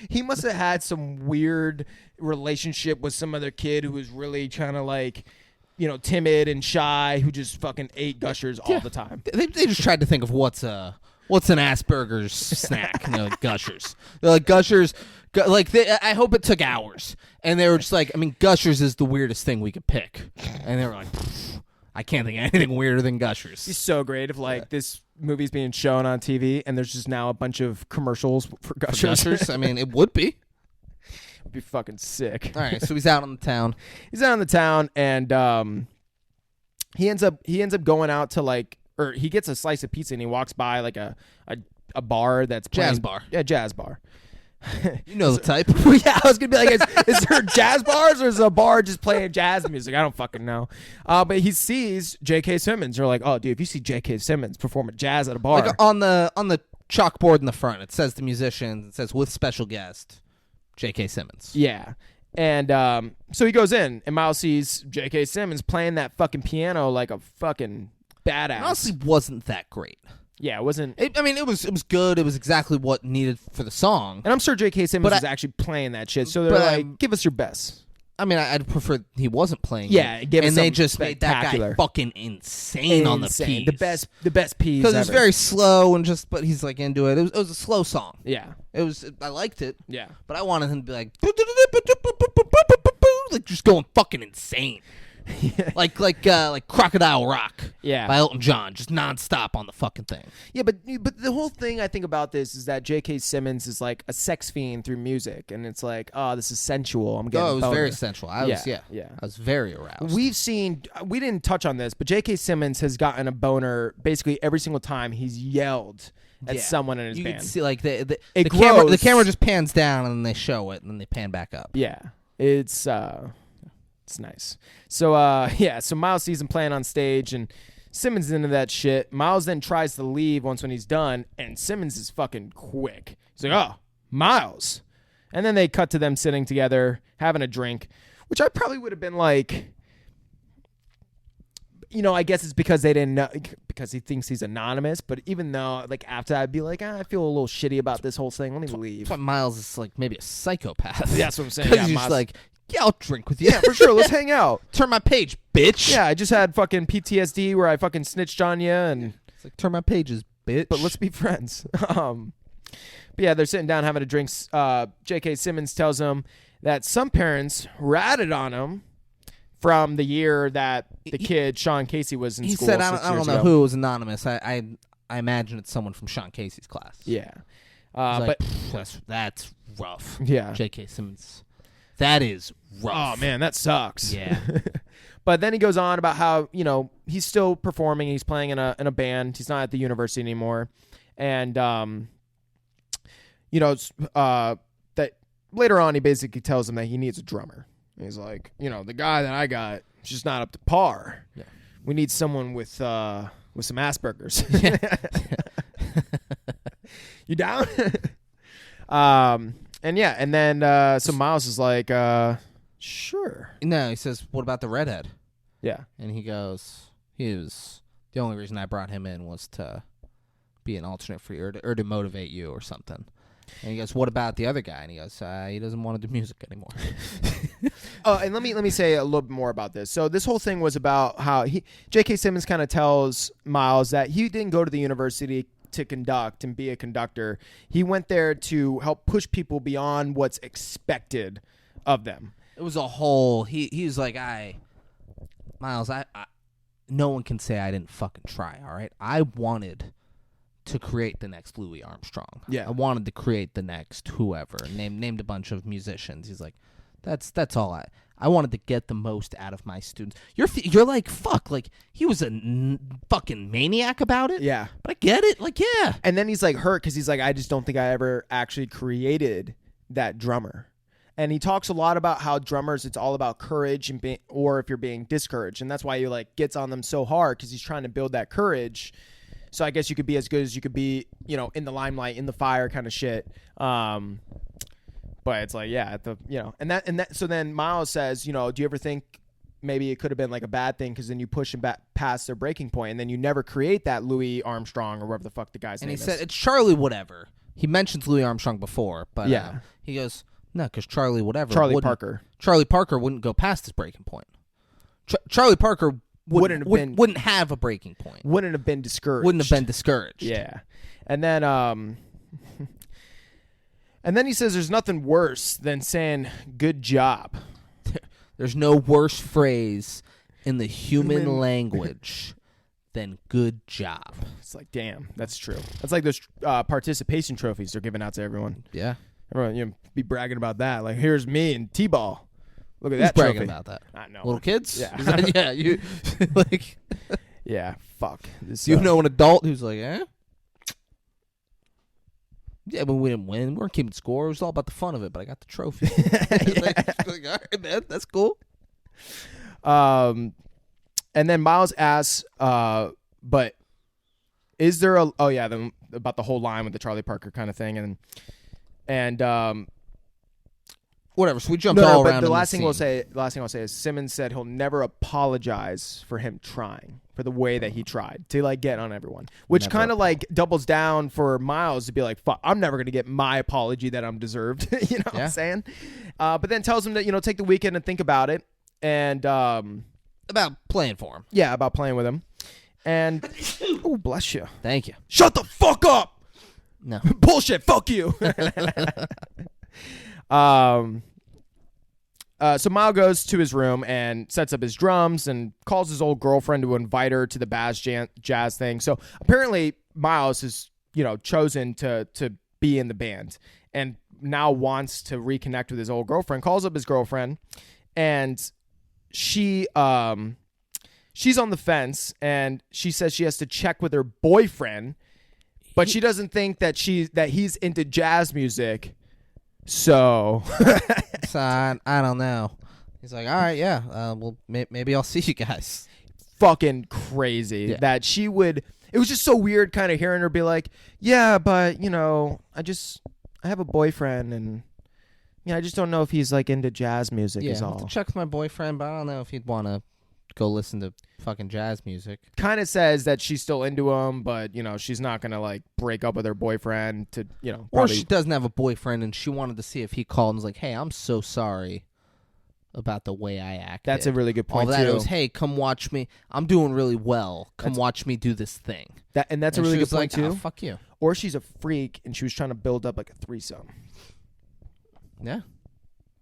He must have had some weird relationship with some other kid who was really trying to like, timid and shy, who just fucking ate gushers all the time. They just tried to think of what's an Asperger's snack. And they're like, gushers. They're like, gushers. I hope it took hours. And they were just like, gushers is the weirdest thing we could pick. And they were like, I can't think of anything weirder than gushers. It's so great if this movie's being shown on TV and there's just now a bunch of commercials for gushers. Gushers? It would be. It'd be fucking sick. All right, so he's out on the town. He's out in the town, and he ends up going out to or he gets a slice of pizza and he walks by like a bar that's playing, Jazz bar. Yeah, jazz bar. You know the type. Yeah, I was gonna be like, is there jazz bars or is a bar just playing jazz music? I don't fucking know. But he sees J.K. Simmons. They're like, oh, dude, if you see J.K. Simmons perform jazz at a bar, Like on the chalkboard in the front, it says the musicians. It says with special guest J.K. Simmons. yeah. And so he goes in, and Miles sees J.K. Simmons playing that fucking piano like a fucking badass. It honestly wasn't that great. Yeah, it wasn't. It was good. It was exactly what needed for the song. And I'm sure J.K. Simmons But is actually playing that shit. So they're like, give us your best. I'd prefer he wasn't playing. Yeah, it. give us And they something just made that guy spectacular. fucking insane on the piece. The best piece. Because it was ever. very slow and but he's like into it. It was a slow song. Yeah. I liked it. Yeah. But I wanted him to be like just going fucking insane. like Crocodile Rock. Yeah. By Elton John, just nonstop on the fucking thing. Yeah, but the whole thing I think about this is that J.K. Simmons is like a sex fiend through music, and it's like, oh, this is sensual. I'm getting. Oh, it was boner. very sensual. I was Yeah. I was very aroused. We didn't touch on this, but J.K. Simmons has gotten a boner basically every single time he's yelled at someone in his you band. can see like the It camera grows. the camera just pans down and then they show it and then they pan back up. Yeah, it's nice. So so Miles sees him playing on stage, and Simmons is into that shit. Miles then tries to leave when he's done, and Simmons is fucking quick. He's like, oh, Miles. And then they cut to them sitting together, having a drink, which I probably would have been like, I guess it's because they didn't know, because he thinks he's anonymous. But even though, after that, I'd be like, I feel a little shitty about this whole thing. Let me leave. But Miles is like maybe a psychopath. That's what I'm saying. Because Yeah, he's Miles- just like, Yeah, I'll drink with you. Yeah, for sure. Let's hang out. Turn my page, bitch. Yeah, I just had fucking PTSD where I fucking snitched on you, and It's like, turn my pages, bitch. but let's be friends. But yeah, they're sitting down having a drink. J.K. Simmons tells him that some parents ratted on him from the year that the kid Sean Casey was in He school. said, 6 I don't years know ago. who was anonymous. I imagine it's someone from Sean Casey's class. Yeah, He's like, but that's rough. yeah. J.K. Simmons. That is rough. Oh man, that sucks. Yeah. But then he goes on about how, you know, he's still performing. He's playing in a band. He's not at the university anymore. And, you know, that later on he basically tells him that he needs a drummer. And he's like, you know, the guy that I got is just not up to par. Yeah. We need someone with some Asperger's. You down? And yeah, and then so Miles is like, sure. No, he says, what about the redhead? Yeah. And he goes, the only reason I brought him in was to be an alternate for you or to motivate you or something. And he goes, what about the other guy? And he goes, he doesn't want to do music anymore. And let me say a little bit more about this. So this whole thing was about how J.K. Simmons kind of tells Miles that he didn't go to the university to conduct and be a conductor. He went there to help push people beyond what's expected of them. It was a whole, he was like, Miles, no one can say I didn't fucking try, all right? I wanted to create the next Louis Armstrong. Yeah. I wanted to create the next whoever. Named a bunch of musicians. He's like, that's all I wanted to get the most out of my students. You're like, fuck, like he was a fucking maniac about it. Yeah. But I get it. Like, yeah. And then he's like hurt because he's like, I just don't think I ever actually created that drummer. And he talks a lot about how drummers, it's all about courage and or if you're being discouraged. And that's why he like gets on them so hard because he's trying to build that courage. So I guess you could be as good as you could be, you know, in the limelight, in the fire kind of shit. But it's like, yeah, and that. So then Miles says, you know, do you ever think maybe it could have been like a bad thing because then you push them back past their breaking point and then you never create that Louis Armstrong or whatever the fuck the guy's name is. And he said, it's Charlie whatever. He mentions Louis Armstrong before, but yeah. He goes, no, because Charlie Parker. Charlie Parker wouldn't go past his breaking point. Charlie Parker wouldn't have a breaking point. Wouldn't have been discouraged. Wouldn't have been discouraged. Yeah. And then and then he says there's nothing worse than saying good job. There's no worse phrase in the human language than good job. It's like, damn, that's true. That's like those participation trophies they're giving out to everyone. Yeah. Everyone, you know, be bragging about that. Like, here's me in T-ball. Look at Who's that bragging trophy. about that? I know. Little kids? Yeah. Is that- yeah. You like. Yeah. Fuck. This, You know an adult who's like, eh? Yeah, but we didn't win. We weren't keeping score. It was all about the fun of it, but I got the trophy. Like, all right, man, that's cool. And then Miles asks, but is there about the whole line with the Charlie Parker kind of thing, and whatever. So we jumped all around. But the in last this thing scene. I'll say is Simmons said he'll never apologize for him trying, for the way that he tried to like get on everyone, which kind of like doubles down for Miles to be like, fuck, I'm never gonna get my apology that I'm deserved. You know what I'm saying? But then tells him to, you know, take the weekend and think about it, and about playing for him. yeah, about playing with him, and oh, bless you. Thank you. Shut the fuck up. No. Bullshit. Fuck you. So Miles goes to his room and sets up his drums and calls his old girlfriend to invite her to the jazz thing. So apparently Miles is, you know, chosen to be in the band and now wants to reconnect with his old girlfriend. Calls up his girlfriend, and she's on the fence, and she says she has to check with her boyfriend, but she doesn't think that he's into jazz music. So, I don't know. He's like, all right, yeah. Well, maybe I'll see you guys. Fucking crazy that she would. It was just so weird, kind of hearing her be like, "Yeah, but you know, I have a boyfriend, and yeah, I just don't know if he's like into jazz music." Yeah, is I all. have to check with my boyfriend, but I don't know if he'd want to go listen to fucking jazz music. Kind of says that she's still into him, but you know, she's not gonna like break up with her boyfriend to, you know, Or she doesn't have a boyfriend and she wanted to see if he called and was like, hey, I'm so sorry about the way I act. That's a really good point, all that too. was, hey, come watch me. I'm doing really well. Come watch me do this thing. That's a really she good was point, like, too. Oh, fuck you. Or she's a freak, and she was trying to build up like a threesome. Yeah.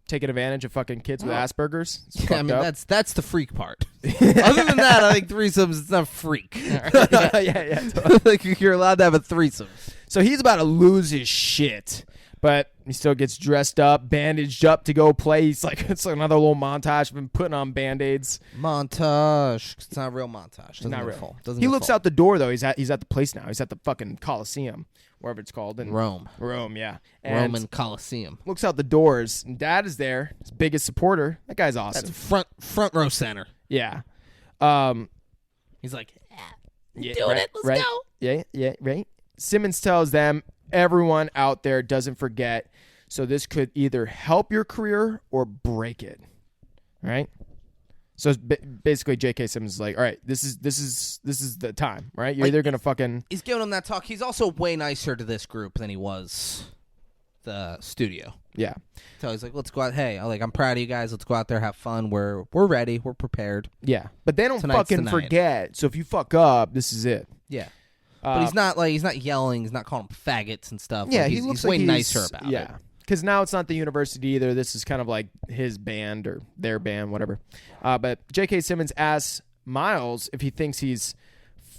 Taking advantage of fucking kids with Asperger's. It's Yeah, I fucked mean, up. that's the freak part. Other than that, I think threesomes, it's not freak. yeah. Like, you're allowed to have a threesome. So he's about to lose his shit, but he still gets dressed up, bandaged up to go play. He's like, it's another little montage of him putting on Band-Aids. Montage. It's not a real montage. Doesn't Not get real. full. Doesn't He get looks full. out the door, though. He's at the place now. He's at the fucking Coliseum, wherever it's called. In Rome. Rome, yeah. And Roman Coliseum. looks out the doors, and Dad is there, his biggest supporter. That guy's awesome. That's front row center. Yeah. He's like, Yeah, doing right, it. Let's right. go. Yeah, right. Simmons tells them, everyone out there doesn't forget, so this could either help your career or break it. All right? So it's basically J.K. Simmons is like, all right, this is the time, right? You're either going to fucking... He's giving him that talk. He's also way nicer to this group than he was the studio. Yeah. So he's like, let's go out. Hey, I'm proud of you guys. Let's go out there, have fun. We're ready. We're prepared. Yeah. But they don't Tonight's fucking the night. forget. So if you fuck up, this is it. Yeah. But he's not yelling. He's not calling them faggots and stuff. Yeah, Like, he looks he's like way he's nicer about it. Yeah. Because now it's not the university either. This is kind of like his band or their band, whatever. But J.K. Simmons asks Miles if he thinks he's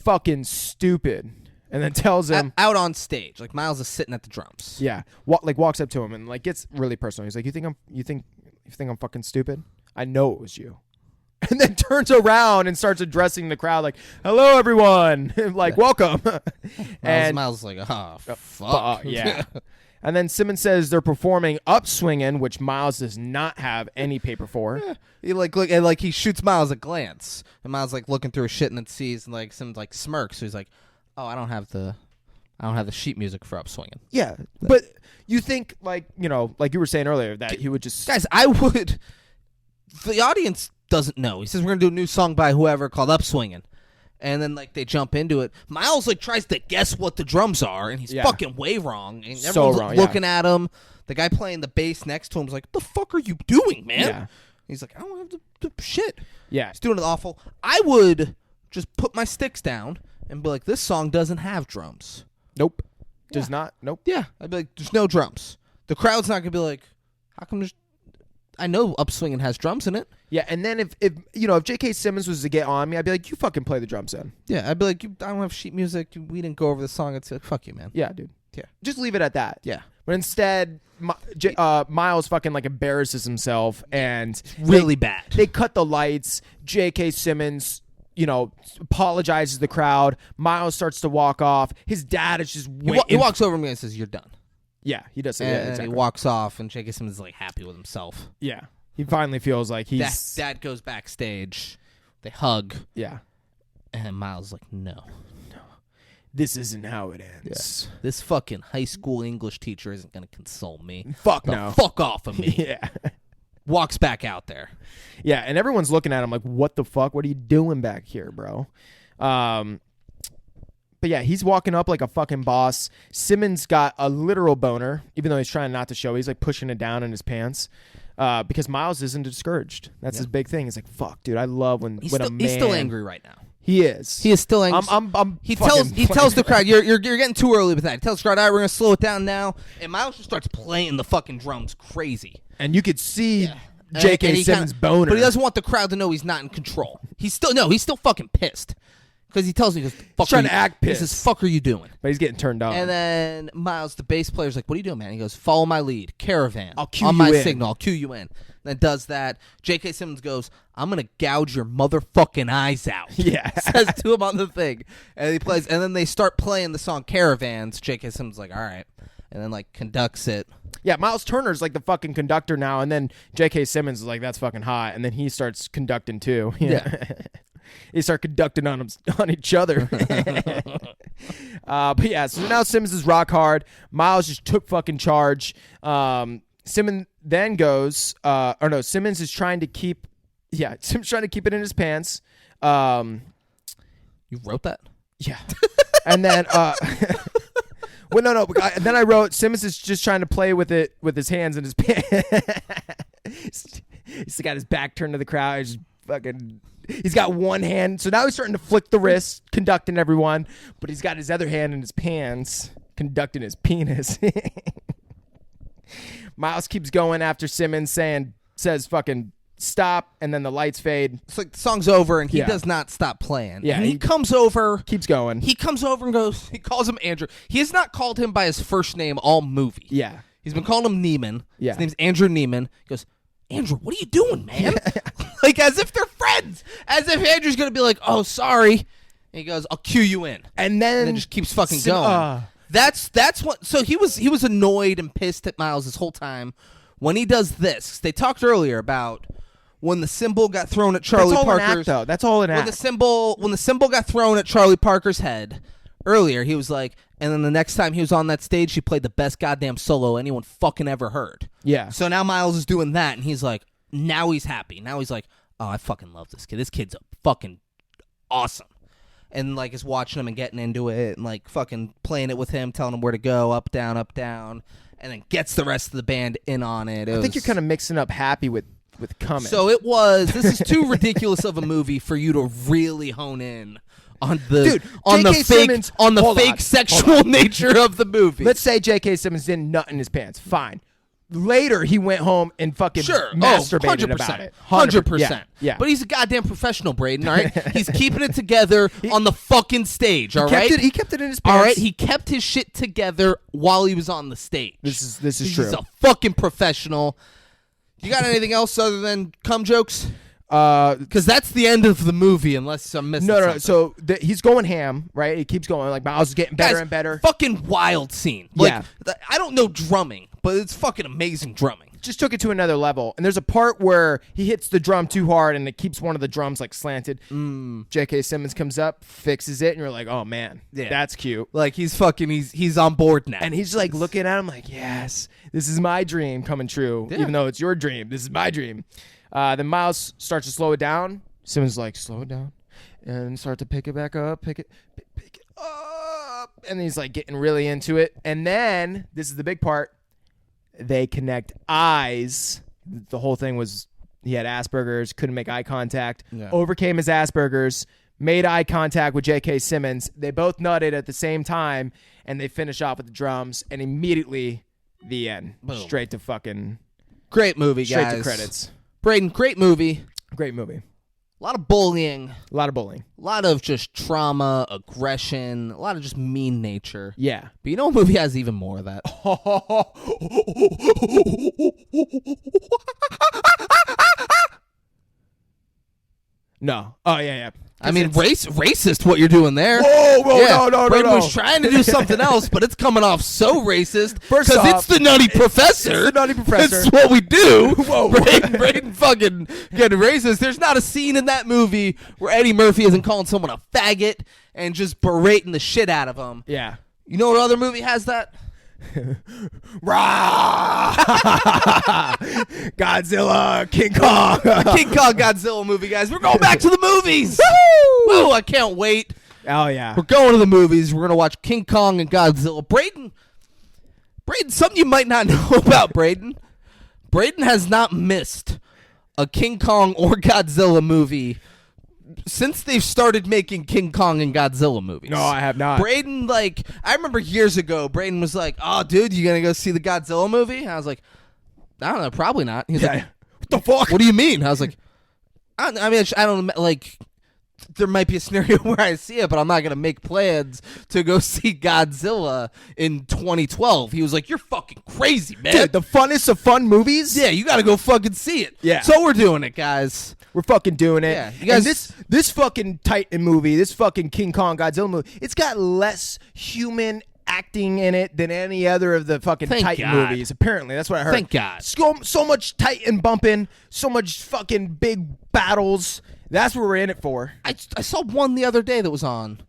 fucking stupid, and then tells him Out on stage, like Miles is sitting at the drums. yeah, walks up to him and like gets really personal. He's like, you think I'm fucking stupid? I know it was you. And then turns around and starts addressing the crowd like, hello, everyone. Like, welcome. And Miles is like, oh, fuck. yeah. And then Simmons says they're performing Upswingin', which Miles does not have any paper for. Yeah. He look, he shoots Miles a glance, and Miles like looking through his shit and then sees and like Simmons like smirks. So he's like, oh, I don't have the sheet music for Upswingin'. Yeah, but you think like like you were saying earlier that he would just Guys, I would. The audience doesn't know. He says we're gonna do a new song by whoever called Upswingin'. And then, like, they jump into it. Miles, like, tries to guess what the drums are, and he's fucking way wrong. And So everyone's wrong, looking at him. The guy playing the bass next to him is like, what the fuck are you doing, man? Yeah. He's like, I don't have the shit. Yeah. He's doing it awful. I would just put my sticks down and be like, this song doesn't have drums. Nope. Does not. Nope. Yeah. I'd be like, there's no drums. The crowd's not going to be like, how come there's... I know Upswingin' has drums in it. Yeah, and then if J.K. Simmons was to get on me, I'd be like, you fucking play the drums then. Yeah, I'd be like, I don't have sheet music. We didn't go over the song. It's like, fuck you, man. Yeah, dude. Yeah. Just leave it at that. Yeah. But instead, Miles fucking like embarrasses himself and Really bad. They cut the lights. J.K. Simmons, apologizes to the crowd. Miles starts to walk off. His dad is just waiting. He walks over to me and says, you're done. Yeah, he does say And, that. and Exactly. he walks off, and J.K. Simmons is like happy with himself. Yeah. He finally feels like he's... Dad goes backstage. They hug. Yeah. And Miles is like, no. This isn't how it ends. This fucking high school English teacher isn't going to console me. Fuck The no. fuck off of me. Yeah. Walks back out there. Yeah, and everyone's looking at him like, what the fuck? What are you doing back here, bro? But yeah, he's walking up like a fucking boss. Simmons got a literal boner, even though he's trying not to show. He's like pushing it down in his pants. Because Miles isn't discouraged. That's his big thing. He's like, fuck, dude, I love when a man... He's still angry right now. He is. He is still angry. He tells the crowd, you're getting too early with that. He tells the crowd, all right, we're going to slow it down now. And Miles just starts playing the fucking drums crazy. And you could see J.K. Simmons' boner. But he doesn't want the crowd to know he's not in control. He's still fucking pissed. Because he tells me, he goes, fuck He's trying to act pissed. He says, fuck are you doing? But he's getting turned on. And then Miles, the bass player's like, what are you doing, man? He goes, follow my lead. Caravan. I'll cue on you my in. signal. I'll cue you in. Then does that. J.K. Simmons goes, I'm going to gouge your motherfucking eyes out. Yeah. Says to him on the thing. And he plays. And then they start playing the song Caravans. J.K. Simmons is like, all right. And then, like, conducts it. Yeah, Miles Turner's like the fucking conductor now. And then J.K. Simmons is like, that's fucking hot. And then he starts conducting too. Yeah. They start conducting on each other. But yeah, so now Simmons is rock hard. Miles just took fucking charge. Simmons then goes, Simmons is trying to keep, Simmons trying to keep it in his pants. You wrote that? Yeah. And then, well, no. And then I wrote, Simmons is just trying to play with it with his hands in his pants. He's got his back turned to the crowd. He's got one hand. So now he's starting to flick the wrist, conducting everyone. But he's got his other hand in his pants, conducting his penis. Miles keeps going after Simmons says fucking stop, and then the lights fade. It's like the song's over, and he does not stop playing. Yeah, and he comes over. Keeps going. He comes over and goes, he calls him Andrew. He has not called him by his first name all movie. Yeah. He's been calling him Neiman. Yeah. His name's Andrew Neiman. He goes, Andrew, what are you doing, man? Like, as if they're friends. As if Andrew's going to be like, oh, sorry. And he goes, I'll cue you in. And then just keeps fucking going. That's what. So he was annoyed and pissed at Miles this whole time. When he does this, they talked earlier about when the cymbal got thrown at Charlie Parker's. That's all an act. When the cymbal got thrown at Charlie Parker's head earlier, he was like, and then the next time he was on that stage, he played the best goddamn solo anyone fucking ever heard. Yeah. So now Miles is doing that, and he's like, now he's happy. Now he's like, oh, I fucking love this kid. This kid's fucking awesome. And like is watching him and getting into it and like fucking playing it with him, telling him where to go, up, down, and then gets the rest of the band in on it. I think you're kind of mixing up happy with coming. So this is too ridiculous of a movie for you to really hone in on the fake sexual nature of the movie. Let's say J.K. Simmons didn't nut in his pants. Fine. Later, he went home and fucking masturbated about it. 100%. Yeah. But he's a goddamn professional, Braden, all right? He's keeping it together on the fucking stage, all right? He kept it in his pants. All right? He kept his shit together while he was on the stage. This is true. He's a fucking professional. You got anything else other than cum jokes? Because that's the end of the movie, unless I'm missing something. No. So he's going ham, right? He keeps going. Like, Miles is getting better and better. Fucking wild scene. Like, I don't know drumming, but it's fucking amazing drumming. Just took it to another level. And there's a part where he hits the drum too hard, and it keeps one of the drums, like, slanted. J.K. Simmons comes up, fixes it, and you're like, oh, man, that's cute. Like, he's on board now. And he's, like, looking at him like, yes, this is my dream coming true. Yeah. Even though it's your dream, this is my dream. Then Miles starts to slow it down. Simmons like, slow it down. And start to pick it back up, pick it up. And he's like getting really into it. And then, this is the big part, they connect eyes. The whole thing was he had Asperger's, couldn't make eye contact, overcame his Asperger's, made eye contact with J.K. Simmons. They both nutted at the same time, and they finish off with the drums, and immediately the end. Boom. Straight to fucking... Great movie, guys. Straight to credits. Braden, great movie. Great movie. A lot of bullying. A lot of bullying. A lot of just trauma, aggression, a lot of just mean nature. Yeah. But you know what movie has even more of that? No. Oh, yeah. I mean, racist what you're doing there. Whoa, yeah. No. Braden was trying to do something else, but it's coming off so racist. First off, it's the Nutty Professor. It's the Nutty Professor. That's what we do. Whoa. Braden fucking getting racist. There's not a scene in that movie where Eddie Murphy isn't calling someone a faggot and just berating the shit out of them. Yeah. You know what other movie has that? Godzilla, King Kong. King Kong Godzilla movie, guys. We're going back to the movies. Woo! I can't wait. Oh, yeah. We're going to the movies. We're going to watch King Kong and Godzilla. Braden, something you might not know about Braden. Braden has not missed a King Kong or Godzilla movie since they've started making King Kong and Godzilla movies. No, I have not. Braden, I remember years ago, Braden was like, oh, dude, you going to go see the Godzilla movie? And I was like, I don't know, probably not. He's like, what the fuck? What do you mean? I was like, I don't like, there might be a scenario where I see it, but I'm not going to make plans to go see Godzilla in 2012. He was like, you're fucking crazy, man. Dude, the funnest of fun movies? Yeah, you got to go fucking see it. Yeah. So we're doing it, guys. We're fucking doing it. Yeah, you guys. And this fucking Titan movie, this fucking King Kong Godzilla movie, it's got less human acting in it than any other of the fucking Titan movies. Apparently, that's what I heard. Thank God. So much Titan bumping, so much fucking big battles. That's what we're in it for. I saw one the other day that was on,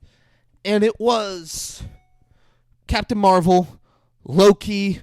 and it was Captain Marvel, Loki,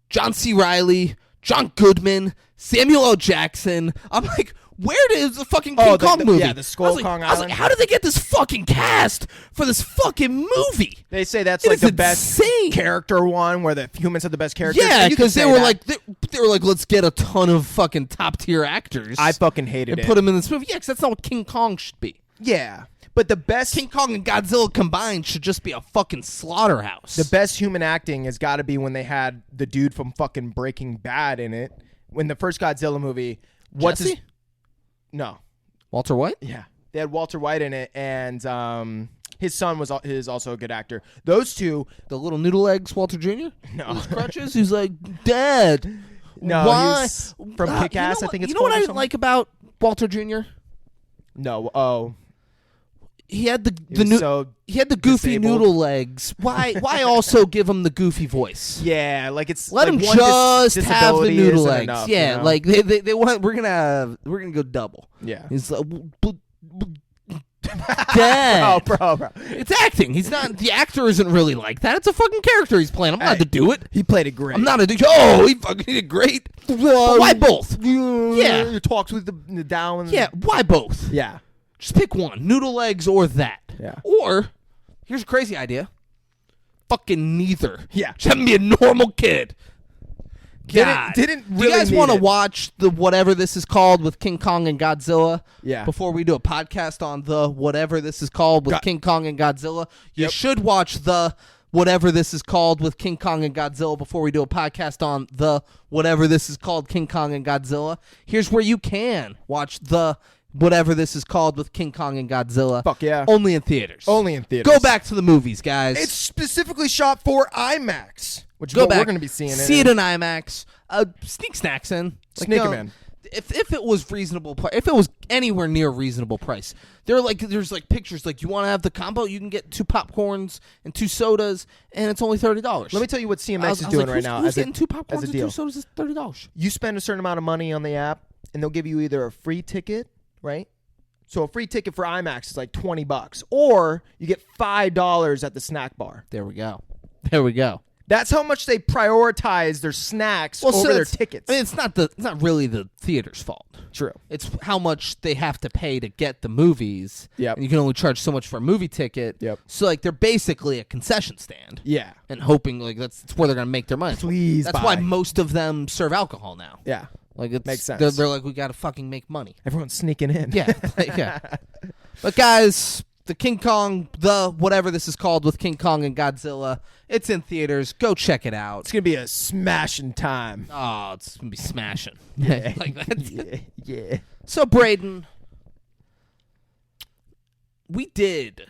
John C. Reilly, John Goodman, Samuel L. Jackson. I'm like, where is the fucking King Kong movie? Yeah, the Skull Kong I was Island. like, how did they get this fucking cast for this fucking movie? They say that's It like is the best insane. character one, where the humans have the best characters. Yeah, And you can because they say were that. like, they were like, let's get a ton of fucking top tier actors. I fucking hated and it. put them in this movie. Yeah, because that's not what King Kong should be. Yeah, but the best King Kong and Godzilla combined should just be a fucking slaughterhouse. The best human acting has got to be when they had the dude from fucking Breaking Bad in it. When the first Godzilla movie, Jesse? No, Walter White? yeah, they had Walter White in it, and his son is also a good actor. Those two, The little noodle legs, Walter Jr.? no, With his crutches? He's like, Dad, no, why? he's from Kick-Ass. I think it's You know what called or I something? like about Walter Jr.? No, He had he was goofy disabled. noodle legs. Why also give him the goofy voice? yeah, like it's Let like him one just have the disability noodle isn't legs. enough, yeah, you know? like they want. We're gonna go double. yeah. He's like, Dad. bro. It's acting. He's not. The actor isn't really like that. It's a fucking character he's playing. I'm not to do it. He played it great. I'm not a. He fucking did great. But why both? Yeah. You talks with the down. Yeah, why both? yeah. Just pick one. Noodle legs or that. Yeah. Or here's a crazy idea. Fucking neither. Yeah. Just have him be a normal kid. God. Didn't Do really you guys need want to it. watch the whatever this is called with King Kong and Godzilla? Yeah. Before we do a podcast on the whatever this is called with King Kong and Godzilla, you Yep. should watch the whatever this is called with King Kong and Godzilla before we do a podcast on the whatever this is called King Kong and Godzilla. Here's where you can watch the whatever this is called with King Kong and Godzilla. Fuck yeah. Only in theaters. Only in theaters. Go back to the movies, guys. It's specifically shot for IMAX, which is Go what back. we're going to be seeing. See it in IMAX. Sneak snacks in. Sneak 'em in. If it was reasonable, if it was anywhere near reasonable price, there's pictures like you want to have the combo, you can get 2 popcorns and 2 sodas, and it's only $30. Let me tell you what CMX I is was doing like, right now. Who's as a, getting 2 popcorns as a and deal. 2 sodas is $30? You spend a certain amount of money on the app, and they'll give you either a free ticket, right? So a free ticket for IMAX is like $20, or you get $5 at the snack bar. There we go. There we go. That's how much they prioritize their snacks over their tickets. I mean, it's not really the theater's fault. True. It's how much they have to pay to get the movies. Yep. And you can only charge so much for a movie ticket. Yep. So like they're basically a concession stand. Yeah. And hoping like that's where they're gonna make their money. Please That's buy. why most of them serve alcohol now. Yeah. Like it Makes sense. They're like, we gotta fucking make money. Everyone's sneaking in. Yeah. Yeah. But guys, the King Kong, the whatever this is called with King Kong and Godzilla, it's in theaters. Go check it out. It's going to be a smashing time. Oh, it's gonna be smashing. Yeah. Like that. Yeah. So Braden, we did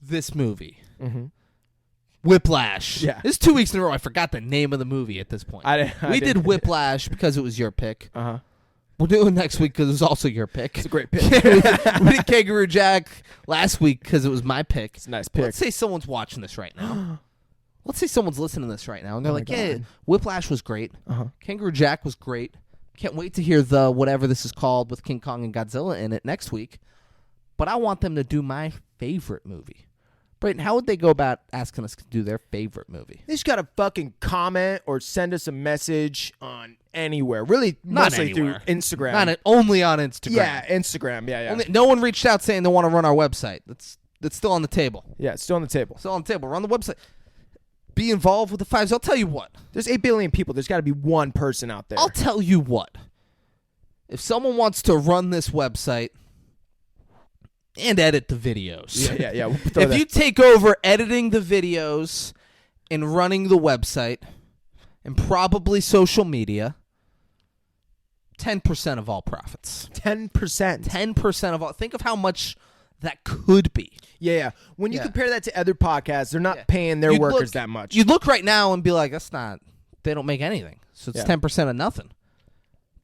this movie. Mm-hmm. Whiplash. Yeah. This is 2 weeks in a row. I forgot the name of the movie at this point. I We did didn't. Whiplash because it was your pick. Uh-huh. We're doing next week because it was also your pick. It's a great pick. we did Kangaroo Jack last week because it was my pick. It's a nice pick. Let's say someone's watching this right now. Let's say someone's listening to this right now, and they're Oh my like, yeah, God. Whiplash was great. Uh-huh. Kangaroo Jack was great. Can't wait to hear the whatever this is called with King Kong and Godzilla in it next week. But I want them to do my favorite movie. Brayton, how would they go about asking us to do their favorite movie? They just got to fucking comment or send us a message on anywhere. Really, Not mostly anywhere. through Instagram. Only on Instagram. Yeah, Instagram. Yeah. No one reached out saying they want to run our website. That's still on the table. Yeah, it's still on the table. Still on the table. Run the website. Be involved with the fives. I'll tell you what. There's 8 billion people. There's got to be one person out there. I'll tell you what. If someone wants to run this website and edit the videos. Yeah. We'll If you take over editing the videos and running the website and probably social media, 10% of all profits. 10%. 10% of all. Think of how much that could be. Yeah. When you Yeah. compare that to other podcasts, they're not Yeah. paying their You'd workers look- that much. You'd look right now and be like, that's not, they don't make anything. So it's Yeah. 10% of nothing.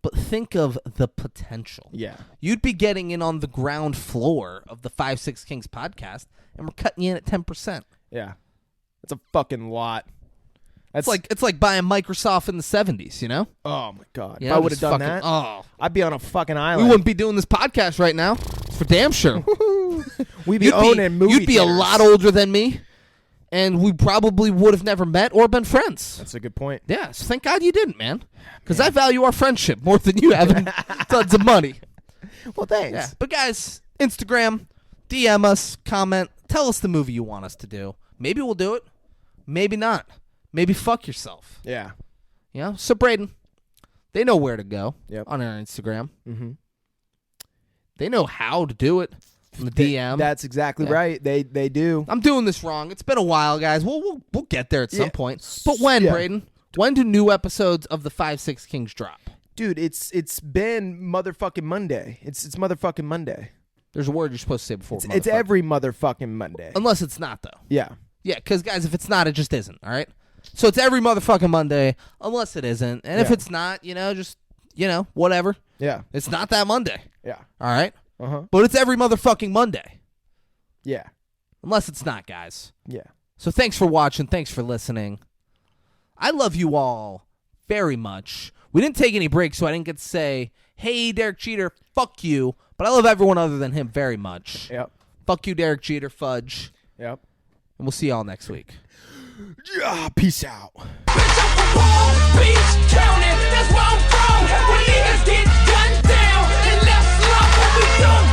But think of the potential. Yeah. You'd be getting in on the ground floor of the 5-6 Kings podcast, and we're cutting you in at 10%. Yeah. That's a fucking lot. That's It's like buying Microsoft in the 70s, you know? oh my God. You If know, I would have just done fucking- that, Oh. I'd be on a fucking We island. wouldn't be doing this podcast right now. For damn sure. We'd be owning movie You'd be a theaters. lot older than me, and we probably would have never met or been friends. That's a good point. Yeah, so thank God you didn't, man. Because I value our friendship more than you have tons of money. Well, thanks. Yeah. But guys, Instagram, DM us, comment, tell us the movie you want us to do. Maybe we'll do it. Maybe not. Maybe fuck yourself. Yeah. You know? So, Braden, they know where to go Yep. on our Instagram. Mm-hmm. They know how to do it on the DM. That's exactly right. They do. I'm doing this wrong. It's been a while, guys. We'll get there at some point. But when, Yeah. Braden? When do new episodes of the 5-6 Kings drop? Dude, it's been motherfucking Monday. It's motherfucking Monday. There's a word you're supposed to say before. It's every motherfucking Monday. Unless it's not, though. Yeah. Yeah, because, guys, if it's not, it just isn't, all right? So it's every motherfucking Monday, unless it isn't. And if it's not, just, whatever. Yeah. It's not that Monday, Yeah. all right? Uh-huh. But it's every motherfucking Monday. Yeah. Unless it's not, guys. Yeah. So thanks for watching. Thanks for listening. I love you all very much. We didn't take any breaks, so I didn't get to say, hey, Derek Jeter, fuck you. But I love everyone other than him very much. Yep. Fuck you, Derek Jeter, fudge. Yep. And we'll see y'all next week. Yeah, peace out. Bitch, I'm from Palm Beach County, that's where I'm from. When niggas get gunned down and left slump, we don't